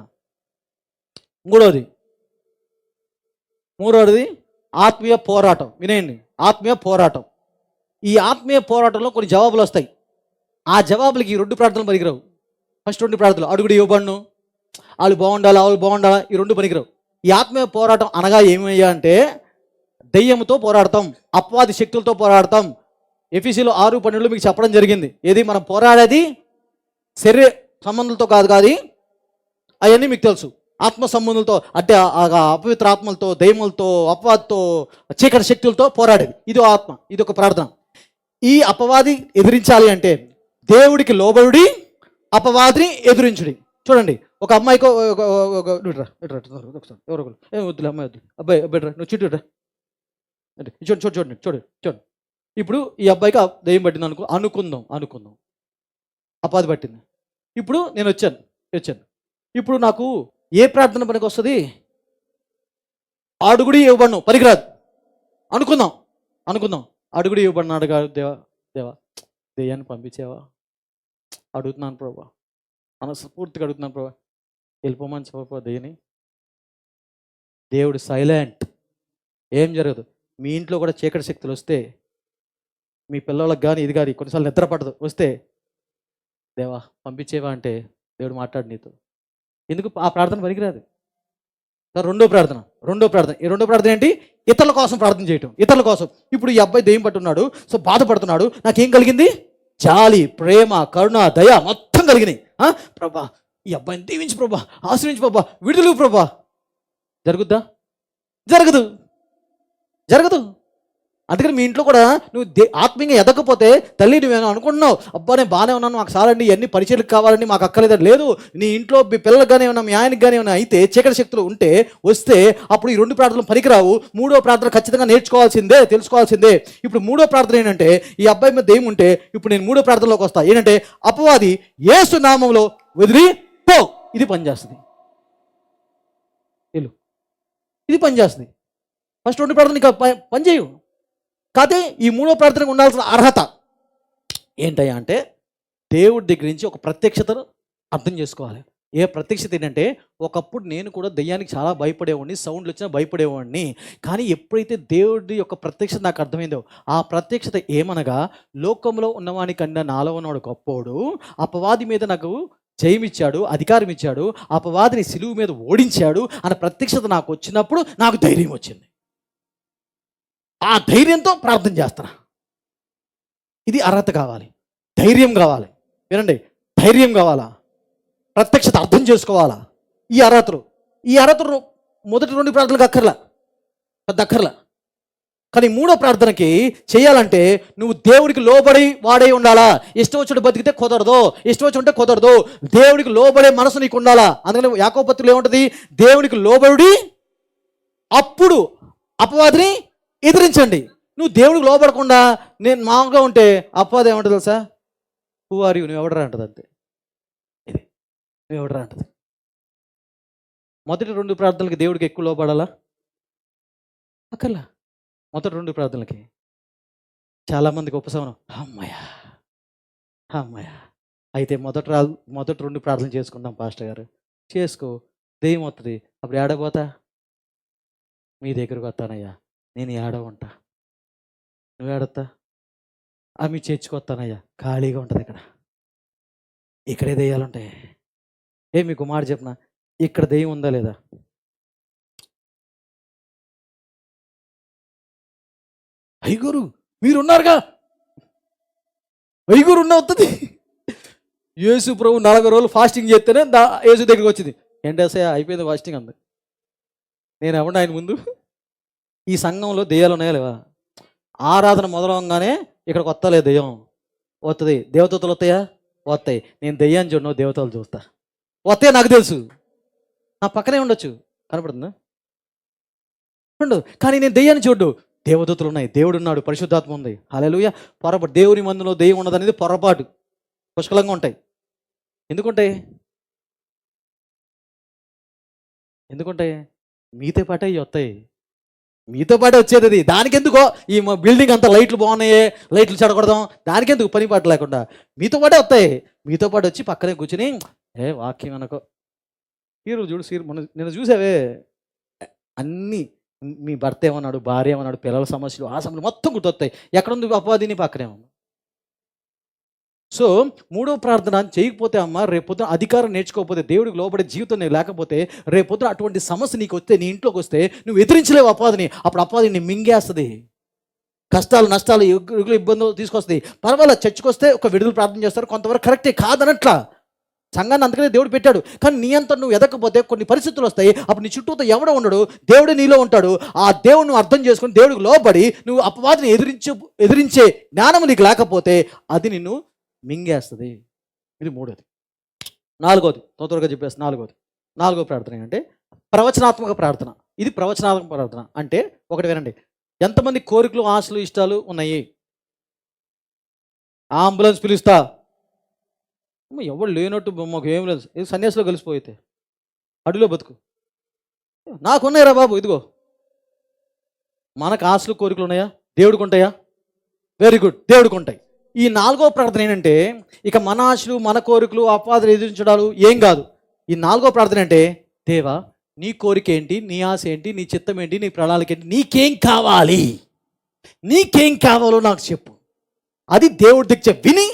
మూడవది ఆత్మీయ పోరాటం. వినేయండి, ఆత్మీయ పోరాటం. ఈ ఆత్మీయ పోరాటంలో కొన్ని జవాబులు వస్తాయి. ఆ జవాబులకి ఈ రెండు ప్రార్థనలు పనికిరావు. ఫస్ట్ రెండు ప్రార్థనలు, అడుగుడు ఇవ్వబడును, వాళ్ళు బాగుండాలా, వాళ్ళు బాగుండాలా, ఈ రెండు పనికిరావు. ఈ ఆత్మీయ పోరాటం అనగా ఏమయ్యా అంటే, దెయ్యంతో పోరాడతాం, అపవాది శక్తులతో పోరాడతాం. ఎఫెసీయులు 6:12 మీకు చెప్పడం జరిగింది. ఏది మనం పోరాడేది శరీర సంబంధులతో కాదు, అవన్నీ మీకు తెలుసు. ఆత్మ సంబంధులతో అంటే అపవిత్ర ఆత్మలతో, దయ్యములతో, అపవాదితో, చీకటి శక్తులతో పోరాడేది. ఇది ఆత్మ, ఇది ఒక ప్రార్థన. ఈ అపవాది ఎదిరించాలి అంటే దేవుడికి లోబడి అపవాదిని ఎదిరించుడి. చూడండి, ఒక అమ్మాయికో ఎవరో ఏం వద్దులే, అమ్మాయి వద్దు, అబ్బాయి బెటర్, నువ్వు చుట్టూ అంటే చూడండి. ఇప్పుడు ఈ అబ్బాయికి దెయ్యం పట్టింది అనుకుందాం, అపవాది పట్టింది. ఇప్పుడు నేను వచ్చాను. ఇప్పుడు నాకు ఏ ప్రార్థన పనికి వస్తుంది? అడుగుడి ఇవ్వబడును పనికిరాదు. అనుకుందాం, అడుగుడి ఇవ్వబడిన అడగాడు. దేవా దెయ్యాన్ని పంపించేవా? అడుగుతున్నాను ప్రభా, మనస్ఫూర్తిగా అడుగుతున్నాను ప్రభా, వెళ్ళిపోమని చెప్పా దెయ్యని. దేవుడు సైలెంట్, ఏం జరగదు. మీ ఇంట్లో కూడా చీకటి శక్తులు వస్తే, మీ పిల్లలకు కానీ ఇది కానీ కొన్నిసార్లు నిద్ర పడదు, వస్తే దేవా పంపించేవా అంటే దేవుడు మాట్లాడు నీతో. ఎందుకు ఆ ప్రార్థన పనికిరాదు. రెండో ప్రార్థన. ఈ రెండో ప్రార్థన ఏంటి? ఇతరుల కోసం ప్రార్థన చేయటం, ఇతరుల కోసం. ఇప్పుడు ఈ అబ్బాయి దెయ్యం పట్టున్నాడు, సో బాధపడుతున్నాడు. నాకేం కలిగింది? జాలి, ప్రేమ, కరుణ, దయ మొత్తం కలిగినాయి. ప్రభా ఈ అబ్బాయిని దీవించు ప్రభా, ఆశ్రయించు ప్రభా, విడుదల ప్రభా. జరుగుద్దా? జరగదు. అందుకని మీ ఇంట్లో కూడా నువ్వు ఆత్మీయంగా ఎదగకపోతే, తల్లి నువ్వేమో అనుకుంటున్నావు, అబ్బా నేను బాగానే ఉన్నాను, మాకు సారండి ఇవన్నీ పరిచయలకు కావాలండి, మాకు అక్కర్లేదని. లేదు, నీ ఇంట్లో మీ పిల్లలకు కానీ ఏమన్నా, మీ ఆయనకి కానీ ఏమన్నా అయితే, చీకటి శక్తులు వస్తే అప్పుడు ఈ రెండు ప్రార్థనలు పనికిరావు. మూడో ప్రార్థన ఖచ్చితంగా నేర్చుకోవాల్సిందే, తెలుసుకోవాల్సిందే. ఇప్పుడు మూడో ప్రార్థన ఏంటంటే, ఈ అబ్బాయి మీద దెయ్యం ఉంటే, ఇప్పుడు నేను మూడో ప్రార్థనలోకి వస్తా. ఏంటంటే, అపవాది యేసు నామములో వదిలి పో. ఇది పనిచేస్తుంది. ఇది పనిచేస్తుంది. ఫస్ట్ రెండు ప్రార్థన పనిచేయు. కాదే ఈ మూడో ప్రార్థనకు ఉండాల్సిన అర్హత ఏంటయ్యా అంటే, దేవుడి దగ్గర నుంచి ఒక ప్రత్యక్షతను అర్థం చేసుకోవాలి. ఏ ప్రత్యక్షత ఏంటంటే, ఒకప్పుడు నేను కూడా దెయ్యానికి చాలా భయపడేవాడిని, సౌండ్లు వచ్చినా భయపడేవాడిని. కానీ ఎప్పుడైతే దేవుడి యొక్క ప్రత్యక్షత నాకు అర్థమైందో, ఆ ప్రత్యక్షత ఏమనగా, లోకంలో ఉన్నవాని కన్నా నాలో ఉన్నవాడు గొప్పోడు, అపవాది మీద నాకు జయమిచ్చాడు, అధికారం ఇచ్చాడు, అపవాదిని సిలువు మీద ఓడించాడు అన్న ప్రత్యక్షత నాకు వచ్చినప్పుడు నాకు ధైర్యం వచ్చింది. ఆ ధైర్యంతో ప్రార్థన చేస్తున్నా. ఇది అర్హత కావాలి, ధైర్యం కావాలి. వినండి, ధైర్యం కావాలా, ప్రత్యక్షత అర్థం చేసుకోవాలా. ఈ అర్హతలు మొదటి రెండు ప్రార్థనలకు అక్కర్లా. కానీ మూడో ప్రార్థనకి చేయాలంటే నువ్వు దేవుడికి లోబడి వాడే ఉండాలా. ఇష్టం వచ్చినట్టు బతికితే కుదరదు, ఇష్టం వచ్చి కుదరదు. దేవుడికి లోబడే మనసు నీకు ఉండాలా. అందుకని యాకోబు పత్రికలో ఏముంటుంది? దేవుడికి లోబడి అప్పుడు అపవాదిని ఎదిరించండి. నువ్వు దేవుడికి లోబడకుండా నేను మామూలుగా ఉంటే అపవాది ఏమంటుంది తెలుసా? హూ ఆర్ యూ, నువ్వు ఎవడరా అంటది. అంతే, ఇది నువ్వు ఎవడరా అంటది. మొదటి రెండు ప్రార్థనలకి దేవుడికి ఎక్కువ లోబడాలా? అక్కర్లా. మొదటి రెండు ప్రార్థనలకి చాలామందికి ఉపశమనం, అమ్మాయ అయితే మొదటి రెండు ప్రార్థనలు చేసుకుందాం పాస్టర్ గారు. చేసుకో, దెయ్యం వస్తుంది. అప్పుడు ఏడబోతా? మీ దగ్గరకు వస్తానయ్యా, నేను ఏడో ఉంటా, నువ్వు ఏడొత్తా? మీ చర్చికి ఖాళీగా ఉంటుంది. ఇక్కడే దెయ్యాలు ఉంటాయి. మీకు మాట చెప్పిన, ఇక్కడ దెయ్యం ఉందా లేదా? అయ్యగారు మీరున్నారుగా, అయ్యగారు వస్తుంది. యేసు ప్రభు 40 రోజులు ఫాస్టింగ్ చేస్తేనే యేసు దగ్గరికి వచ్చింది. ఏంటేసా అయిపోయింది ఫాస్టింగ్ అంది. నేను ఎవరు ఆయన ముందు? ఈ సంఘంలో దెయ్యాలు ఉన్నాయా లేవా? ఆరాధన మొదలవగానే ఇక్కడికి వస్తలే దెయ్యం వస్తుంది. దేవతలు వస్తాయి. నేను దెయ్యాన్ని చూడను, దేవతలు చూస్తా. వస్తాయి నాకు తెలుసు, నా పక్కనే ఉండొచ్చు, కనపడుతుందా? ఉండదు. కానీ నేను దెయ్యాన్ని చూడ్డు. దేవదూతలు ఉన్నాయి, దేవుడు ఉన్నాడు, పరిశుద్ధాత్మ ఉంది. హల్లెలూయా. పొరపాటు దేవుని మందులో దెయ్యం ఉన్నది అనేది పొరపాటు. పుష్కలంగా ఉంటాయి. ఎందుకుంటాయి? మీతో పాటే ఇవి వస్తాయి. మీతో పాటే వచ్చేది అది. దానికెందుకో ఈ బిల్డింగ్ అంతా లైట్లు బాగున్నాయే, లైట్లు చెడగొడదాం, దానికెందుకు పని పాట లేకుండా మీతో పాటే వస్తాయి. మీతో పాటు వచ్చి పక్కనే కూర్చుని వాక్యం అనుకో హీరో చూడు సీరు నిన్ను చూసావే అన్నీ మీ భర్త ఏమన్నాడు, భార్య ఏమన్నాడు, పిల్లల సమస్యలు, ఆ సమస్యలు మొత్తం గుర్తొస్తాయి. ఎక్కడుంది అపవాదిని పక్కనే ఉంది. సో మూడవ ప్రార్థన చేయకపోతే అమ్మ రేపొద్దున అధికారం నేర్చుకోకపోతే, దేవుడికి లోబడే జీవితం నీకు లేకపోతే, రేపొద్దున అటువంటి సమస్య నీకు వస్తే, నీ ఇంట్లోకి వస్తే నువ్వు ఎదిరించలేవు అపవాదిని. అప్పుడు అపవాదిని మింగేస్తుంది, కష్టాలు నష్టాలు ఎగులు ఇబ్బందులు తీసుకొస్తుంది. పర్వాలేదు, చర్చకు వస్తే ఒక విడుదల ప్రార్థన చేస్తారు, కొంతవరకు కరెక్టే కాదనట్లా. సంఘాన్ని అందుకనే దేవుడు పెట్టాడు. కానీ నీ అంతా నువ్వు ఎదకపోతే కొన్ని పరిస్థితులు వస్తాయి. అప్పుడు నీ చుట్టూతో ఎవడో ఉండడు, దేవుడే నీలో ఉంటాడు. ఆ దేవుడు నువ్వు అర్థం చేసుకుని దేవుడికి లోబడి నువ్వు అపవాదిని ఎదిరించే జ్ఞానం నీకు లేకపోతే అది నిన్ను మింగేస్తుంది. ఇది మూడోది. నాలుగోది తొందరగా చెప్పేసి నాలుగో ప్రార్థన ఏంటంటే ప్రవచనాత్మక ప్రార్థన. ఇది ప్రవచనాత్మక ప్రార్థన అంటే ఒకటి వినండి. ఎంతమంది కోరికలు, ఆశలు, ఇష్టాలు ఉన్నాయి? అంబులెన్స్ పిలుస్తా, ఎవడు లేనట్టు మాకు ఏం లేదు, ఇది సన్యాసిలో కలిసిపోయితే అడుగులో బతుకు. నాకున్నాయిరా బాబు, ఇదిగో. మనకు ఆశలు కోరికలు ఉన్నాయా? దేవుడికి ఉంటాయా? వెరీ గుడ్, దేవుడికి ఉంటాయి. ఈ నాలుగో ప్రార్థన ఏంటంటే ఇక మన ఆశలు, మన కోరికలు, అపవాదులు ఎదిరించడాలు ఏం కాదు. ఈ నాలుగో ప్రార్థన అంటే దేవా నీ కోరిక ఏంటి, నీ ఆశ ఏంటి, నీ చిత్తం ఏంటి, నీ ప్రణాళిక ఏంటి, నీకేం కావాలి, నీకేం కావాలో నాకు చెప్పు. అది దేవుడి దగ్గర విని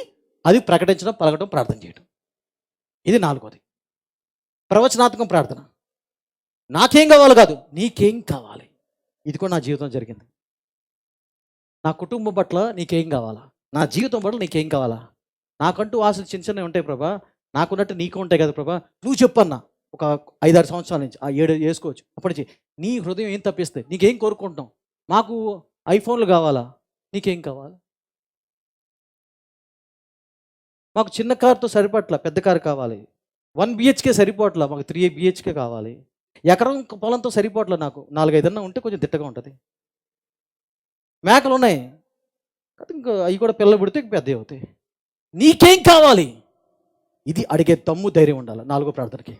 అది ప్రకటించడం, పలకడం, ప్రార్థన చేయడం. ఇది నాలుగోది ప్రవచనాత్మక ప్రార్థన. నాకేం కావాలి కాదు, నీకేం కావాలి. ఇది కూడా నా జీవితం జరిగింది. నా కుటుంబం పట్ల నీకేం కావాలా, నా జీవితం పట్ల నీకేం కావాలా. నాకంటూ ఆశలు చిన్న చిన్నవి ఉంటాయి ప్రభా, నాకున్నట్టు నీకు ఉంటాయి కదా ప్రభా, నువ్వు చెప్పన్నా. ఒక 5-6 సంవత్సరాల నుంచి, ఆ 7 వేసుకోవచ్చు. అప్పటి నుంచి నీ హృదయం ఏం తప్పిస్తే నీకేం కోరుకుంటున్నావు? మాకు ఐఫోన్లు కావాలా, నీకేం కావాలా? మాకు చిన్న కారుతో సరిపట్ల, పెద్ద కారు కావాలి. 1 BHK సరిపోట్ల, మాకు 3 BHK కావాలి. ఎకరం పొలంతో సరిపోట్ల, నాకు 4-5 ఉంటే కొంచెం దిట్టగా ఉంటుంది. మేకలు ఉన్నాయి, ఇంకా అవి కూడా పిల్లలు పుడితే పెద్దవి అవుతాయి. నీకేం కావాలి, ఇది అడిగే దమ్ము ధైర్యం ఉండాలి నాలుగో ప్రార్థనకి.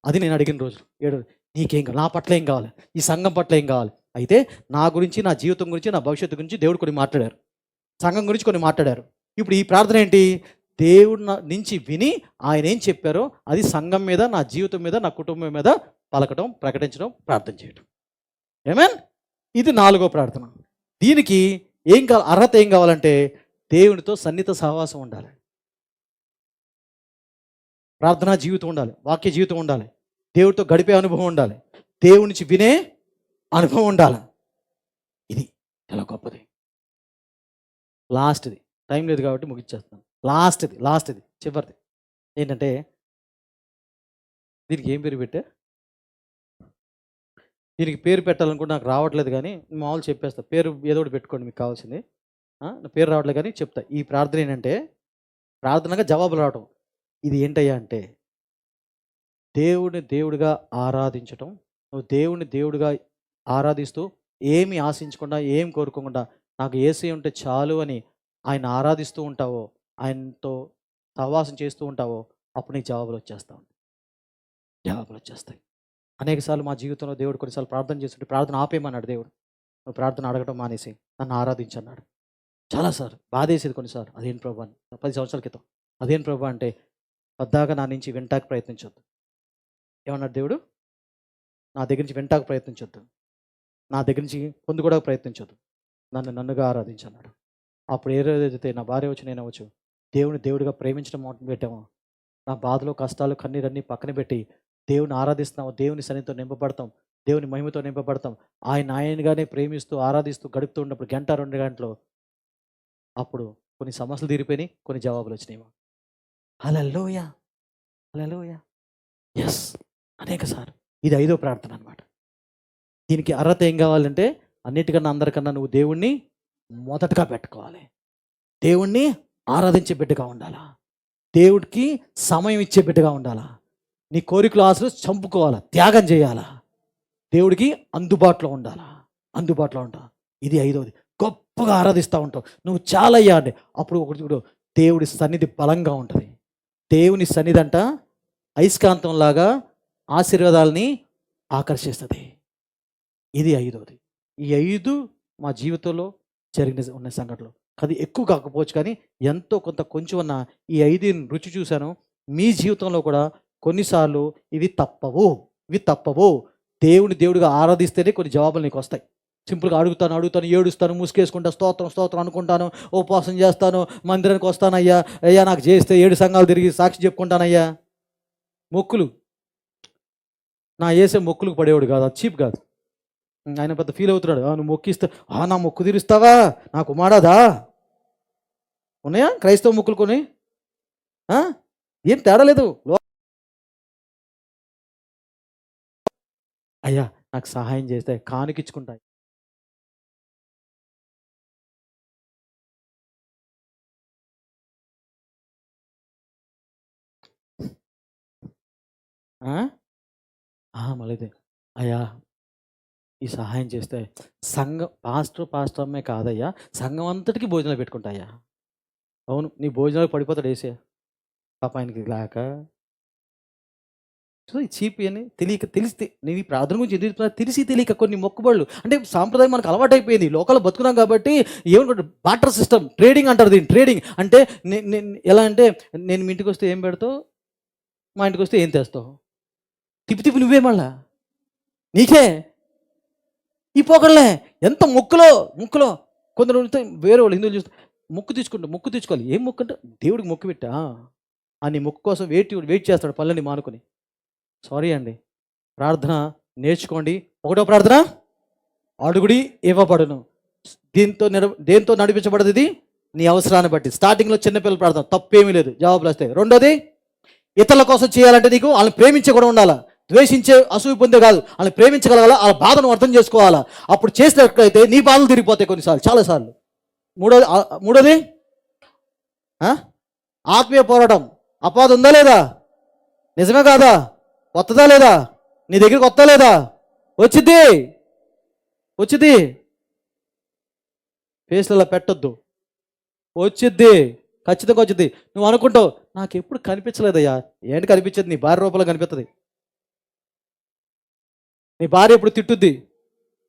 అది నేను అడిగిన రోజులు 7. నీకేం కావాలి, నా పట్ల ఏం కావాలి, ఈ సంఘం పట్ల ఏం కావాలి. అయితే నా గురించి, నా జీవితం గురించి, నా భవిష్యత్తు గురించి దేవుడు కొన్ని మాట్లాడారు, సంఘం గురించి కొన్ని మాట్లాడారు. ఇప్పుడు ఈ ప్రార్థన ఏంటి? దేవుడు నుంచి విని ఆయన ఏం చెప్పారో అది సంఘం మీద, నా జీవితం మీద, నా కుటుంబం మీద పలకడం, ప్రకటించడం, ప్రార్థన చేయడం. ఏమేన్? ఇది నాలుగో ప్రార్థన. దీనికి ఏం కావాలి, అర్హత ఏం కావాలంటే దేవునితో సన్నిహిత సహవాసం ఉండాలి, ప్రార్థనా జీవితం ఉండాలి, వాక్య జీవితం ఉండాలి, దేవుడితో గడిపే అనుభవం ఉండాలి, దేవుడి నుంచి వినే అనుభవం ఉండాలి. ఇది చాలా గొప్పది. లాస్ట్ది, టైం లేదు కాబట్టి ముగించేస్తాను. లాస్ట్ది చివరిది ఏంటంటే, దీనికి ఏం పేరు పెట్టా? దీనికి పేరు పెట్టాలనుకుంటే నాకు రావట్లేదు, కానీ మామూలు చెప్పేస్తా. పేరు ఏదో ఒకటి పెట్టుకోండి మీకు కావాల్సింది. నా పేరు రావట్లేదు కానీ చెప్తా. ఈ ప్రార్థన ఏంటంటే ప్రార్థనగా జవాబులు రావటం. ఇది ఏంటయ్యా అంటే దేవుడిని దేవుడిగా ఆరాధించటం. నువ్వు దేవుడిని దేవుడిగా ఆరాధిస్తూ ఏమి ఆశించకుండా, ఏం కోరుకోకుండా, నాకు యేసయ్య ఉంటే చాలు అని ఆయన ఆరాధిస్తూ ఉంటావో, ఆయనతో సహవాసం చేస్తూ ఉంటావో, అప్పుడు నీకు జవాబులు వచ్చేస్తాయి. అనేకసార్లు మా జీవితంలో దేవుడు కొన్నిసార్లు ప్రార్థన చేస్తుంటే ప్రార్థన ఆపేయమన్నాడు దేవుడు. నువ్వు ప్రార్థన అడగటం మానేసి నన్ను ఆరాధించన్నాడు. చాలాసార్లు బాధేసేది కొన్నిసార్లు. అదేం ప్రభు అని 10 సంవత్సరాల క్రితం. అదేం ప్రభు అంటే పద్దాక నా నుంచి వింటాకు ప్రయత్నించొద్దు. ఏమన్నాడు దేవుడు? నా దగ్గర నుంచి వింటాకు ప్రయత్నించొద్దు, నా దగ్గర నుంచి పొందుకోవడానికి ప్రయత్నించొద్దు, నన్నుగా ఆరాధించన్నాడు. అప్పుడు ఏ రోజైతే నా భార్య వచ్చి నేను అవచ్చు దేవుని దేవుడిగా ప్రేమించడం మొదలు పెట్టాము, నా బాధలో కష్టాలు కన్నీరన్నీ పక్కన పెట్టి దేవుని ఆరాధిస్తున్నాము, దేవుని సన్నిధితో నింపబడతాం, దేవుని మహిమతో నింపబడతాం, ఆయనగానే ప్రేమిస్తూ ఆరాధిస్తూ గడుపుతూ ఉన్నప్పుడు 1-2 గంటలు అప్పుడు కొన్ని సమస్యలు తీరిపోయినాయి, కొన్ని జవాబులు వచ్చినాయి. హల్లెలూయా, హల్లెలూయా. ఎస్, అనేకసార్లు. ఇది 5వ ప్రార్థన అనమాట. దీనికి అర్హత ఏం కావాలంటే అన్నిటికన్నా అందరికన్నా నువ్వు దేవుణ్ణి మొదటగా పెట్టుకోవాలి, దేవుణ్ణి ఆరాధించే బిడ్డగా ఉండాలా, దేవుడికి సమయం ఇచ్చే బిడ్డగా ఉండాలా, నీ కోరికలు ఆశలు చంపుకోవాలా, త్యాగం చేయాలా, దేవుడికి అందుబాటులో ఉండాలా, ఇది 5వది. గొప్పగా ఆరాధిస్తూ ఉంటావు నువ్వు. చాలా అయ్యా అంటే అప్పుడు ఒకటి చూడు, దేవుడి సన్నిధి బలంగా ఉంటుంది. దేవుని సన్నిధి అంట అయస్కాంతంలాగా ఆశీర్వాదాలని ఆకర్షిస్తుంది. ఇది 5వది. ఈ 5 మా జీవితంలో ఉన్న సంఘటనలు. అది ఎక్కువ కాకపోవచ్చు కానీ ఎంతో కొంత కొంచెం అన్న ఈ 5 రుచి చూశాను. మీ జీవితంలో కూడా కొన్నిసార్లు ఇవి తప్పవు. దేవుడిగా ఆరాధిస్తేనే కొన్ని జవాబులు నీకు వస్తాయి. సింపుల్గా అడుగుతాను, ఏడుస్తాను, ముసుకేసుకుంటా, స్తోత్రం అనుకుంటాను, ఉపవాసం చేస్తాను, మందిరానికి వస్తానయ్యా, అయ్యా నాకు చేస్తే 7 సంఘాలు తిరిగి సాక్షి చెప్పుకుంటానయ్యా. మొక్కులు నా ఏసే మొక్కులకు పడేవాడు కాదు, అది చీప్ కాదు. ఆయన పెద్ద ఫీల్ అవుతున్నాడు. నువ్వు మొక్కిస్తా, నా మొక్కు తీరుస్తావా, నాకు మాడాదా? ఉన్నాయా క్రైస్తవ మొక్కులు కొని? ఏం తేడా లేదు. అయ్యా నాకు సహాయం చేస్తే కానుకిచ్చుకుంటా. మళ్ళీ అయ్యా ఈ సహాయం చేస్తే సంఘం పాస్టర్ అమ్మే కాదయ్యా, సంఘం అంతటికి భోజనాలు పెట్టుకుంటాయా. అవును, నీ భోజనాలు పడిపోతాడు వేసే పాప ఆయనకి లేక. సో ఈ చీప్ అని తెలిస్తే నేను ఈ ప్రార్థన గురించి ఎందుకు తెలియక కొన్ని మొక్కుబడులు అంటే సాంప్రదాయం మనకు అలవాటు అయిపోయింది. లోకల్లో బతుకున్నాం కాబట్టి ఏమనుకుంటారు, బాటర్ సిస్టమ్, ట్రేడింగ్ అంటారు దీన్ని. ట్రేడింగ్ అంటే ఎలా అంటే నేను మీ ఇంటికి వస్తే ఏం పెడతావు, మా ఇంటికి వస్తే ఏం తెస్తావు, తిప్పి నువ్వే మళ్ళా నీకే ఈ పోకడలే. ఎంత ముక్కులో కొందరు వేరే వాళ్ళు హిందువులు చూస్తే మొక్కు తీసుకోవాలి. ఏం మొక్కు అంటే దేవుడికి మొక్కు పెట్టా అని మొక్కు కోసం వెయిట్ చేస్తాడు పళ్ళని మానుకొని. సారీ అండి, ప్రార్థన నేర్చుకోండి. 1వ ప్రార్థన, అడుగుడి ఇవ్వబడును. దేంతో నడిపించబడదు ఇది? నీ అవసరాన్ని బట్టి. స్టార్టింగ్లో చిన్నపిల్లల ప్రార్థన తప్పేమీ లేదు, జవాబులు వస్తాయి. 2వది, ఇతరుల కోసం చేయాలంటే నీకు వాళ్ళని ప్రేమించే కూడా ఉండాలా. ద్వేషించే అసూయ పొందే కాదు, వాళ్ళని ప్రేమించగలగాల, వాళ్ళ బాధను అర్థం చేసుకోవాలా. అప్పుడు చేసినట్లయితే నీ బాధలు తిరిగిపోతాయి కొన్నిసార్లు, చాలాసార్లు. మూడోది ఆత్మీయ పోరాటం. అపవాదం ఉందా లేదా? నిజమే కాదా? వస్తుందా లేదా? నీ దగ్గరికి వస్తా లేదా? వచ్చిద్ది ఫేస్లలో పెట్టొద్దు, వచ్చిద్ది, ఖచ్చితంగా వచ్చింది. నువ్వు అనుకుంటావు నాకు ఎప్పుడు కనిపించలేదయ్యా. ఏంటి కనిపించేది? నీ భార్య రూపంలో కనిపిస్తుంది. నీ భార్య ఎప్పుడు తిట్టుద్ది,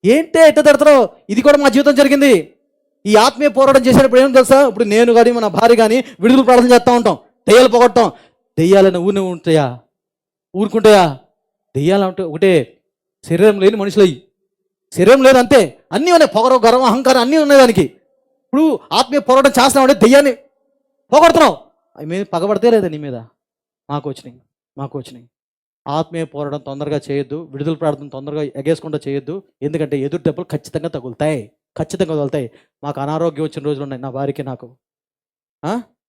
ఏంటే ఎట్ట తిడతారో. ఇది కూడా మా జీవితం జరిగింది. ఈ ఆత్మీయ పోరాటం చేసేటప్పుడు ఏం తెలుసా, ఇప్పుడు నేను కానీ మన భార్య కానీ విడుదల ప్రార్థన చేస్తూ ఉంటాం, దెయ్యాలు పోగొట్టాం. దెయ్యాలని ఊరుకుంటాయా? దెయ్యాలంటే ఒకటే, శరీరం లేని మనుషులయ్యి. శరీరం లేదు అంతే, అన్నీ ఉన్నాయి, పొగరం, గర్వం, అహంకారం అన్నీ ఉన్నాయి దానికి. ఇప్పుడు ఆత్మీయ పోరాటం చేస్తున్నామంటే దెయ్యాన్ని పోగొడుతున్నావు. అవి మీద పగబడితే లేదా నీ మీద? మాకు వచ్చినాయి. ఆత్మీయ పోరాటం తొందరగా చేయొద్దు, విడుదల ప్రార్థన తొందరగా ఎగేసుకుంటూ చేయొద్దు. ఎందుకంటే ఎదురు దెబ్బలు ఖచ్చితంగా తగులుతాయి. మాకు అనారోగ్యం వచ్చిన రోజులు ఉన్నాయి, నా భార్యకి నాకు.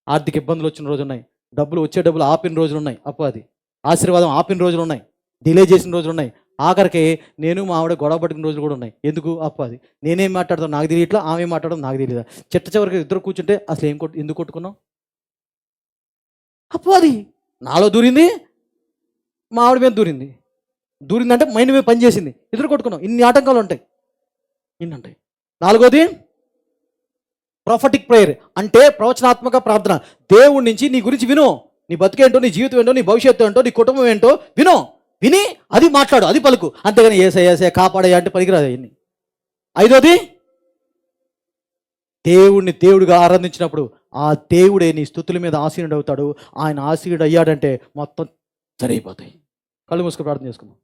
ఆర్థిక ఇబ్బందులు వచ్చిన రోజులు ఉన్నాయి, వచ్చే డబ్బులు ఆపిన రోజులు ఉన్నాయి, అది ఆశీర్వాదం ఆపిన రోజులు ఉన్నాయి, డిలే చేసిన రోజులు ఉన్నాయి. ఆఖరికి నేను మా ఆవిడ గొడవ పట్టిన రోజులు కూడా ఉన్నాయి. ఎందుకు? అది నేనేం మాట్లాడతాను నాకు తెలియట్లా, ఆమె మాట్లాడడం నాకు తెలియదా. చివరికి ఇద్దరు కూర్చుంటే అసలు ఎందుకు కొట్టుకున్నాం? అది నాలో దూరింది, మా ఆవిడ మీద దూరిందంటే మైండ్ మీద పనిచేసింది, ఇద్దరు కొట్టుకున్నాం. ఇన్ని ఆటంకాలు ఉంటాయి. 4వది ప్రొఫెటిక్ ప్రేయర్, అంటే ప్రవచనాత్మక ప్రార్థన. దేవుడి నుంచి నీ గురించి విను, నీ బతుకేంటో, నీ జీవితం ఏంటో, నీ భవిష్యత్తు ఏంటో, నీ కుటుంబం ఏంటో విని అది మాట్లాడు, అది పలుకు. అంతేగాని ఏసే కాపాడయ్యా అంటే పలికిరాదు అవన్నీ. 5వది దేవుడిగా ఆరాధించినప్పుడు ఆ దేవుడే నీ స్తుతుల మీద ఆసీనుడు అవుతాడు. ఆయన ఆసీనుడు అయ్యాడంటే మొత్తం సరైపోతాయి. కళ్ళు మూసుకొని ప్రార్థన చేసుకుందాం.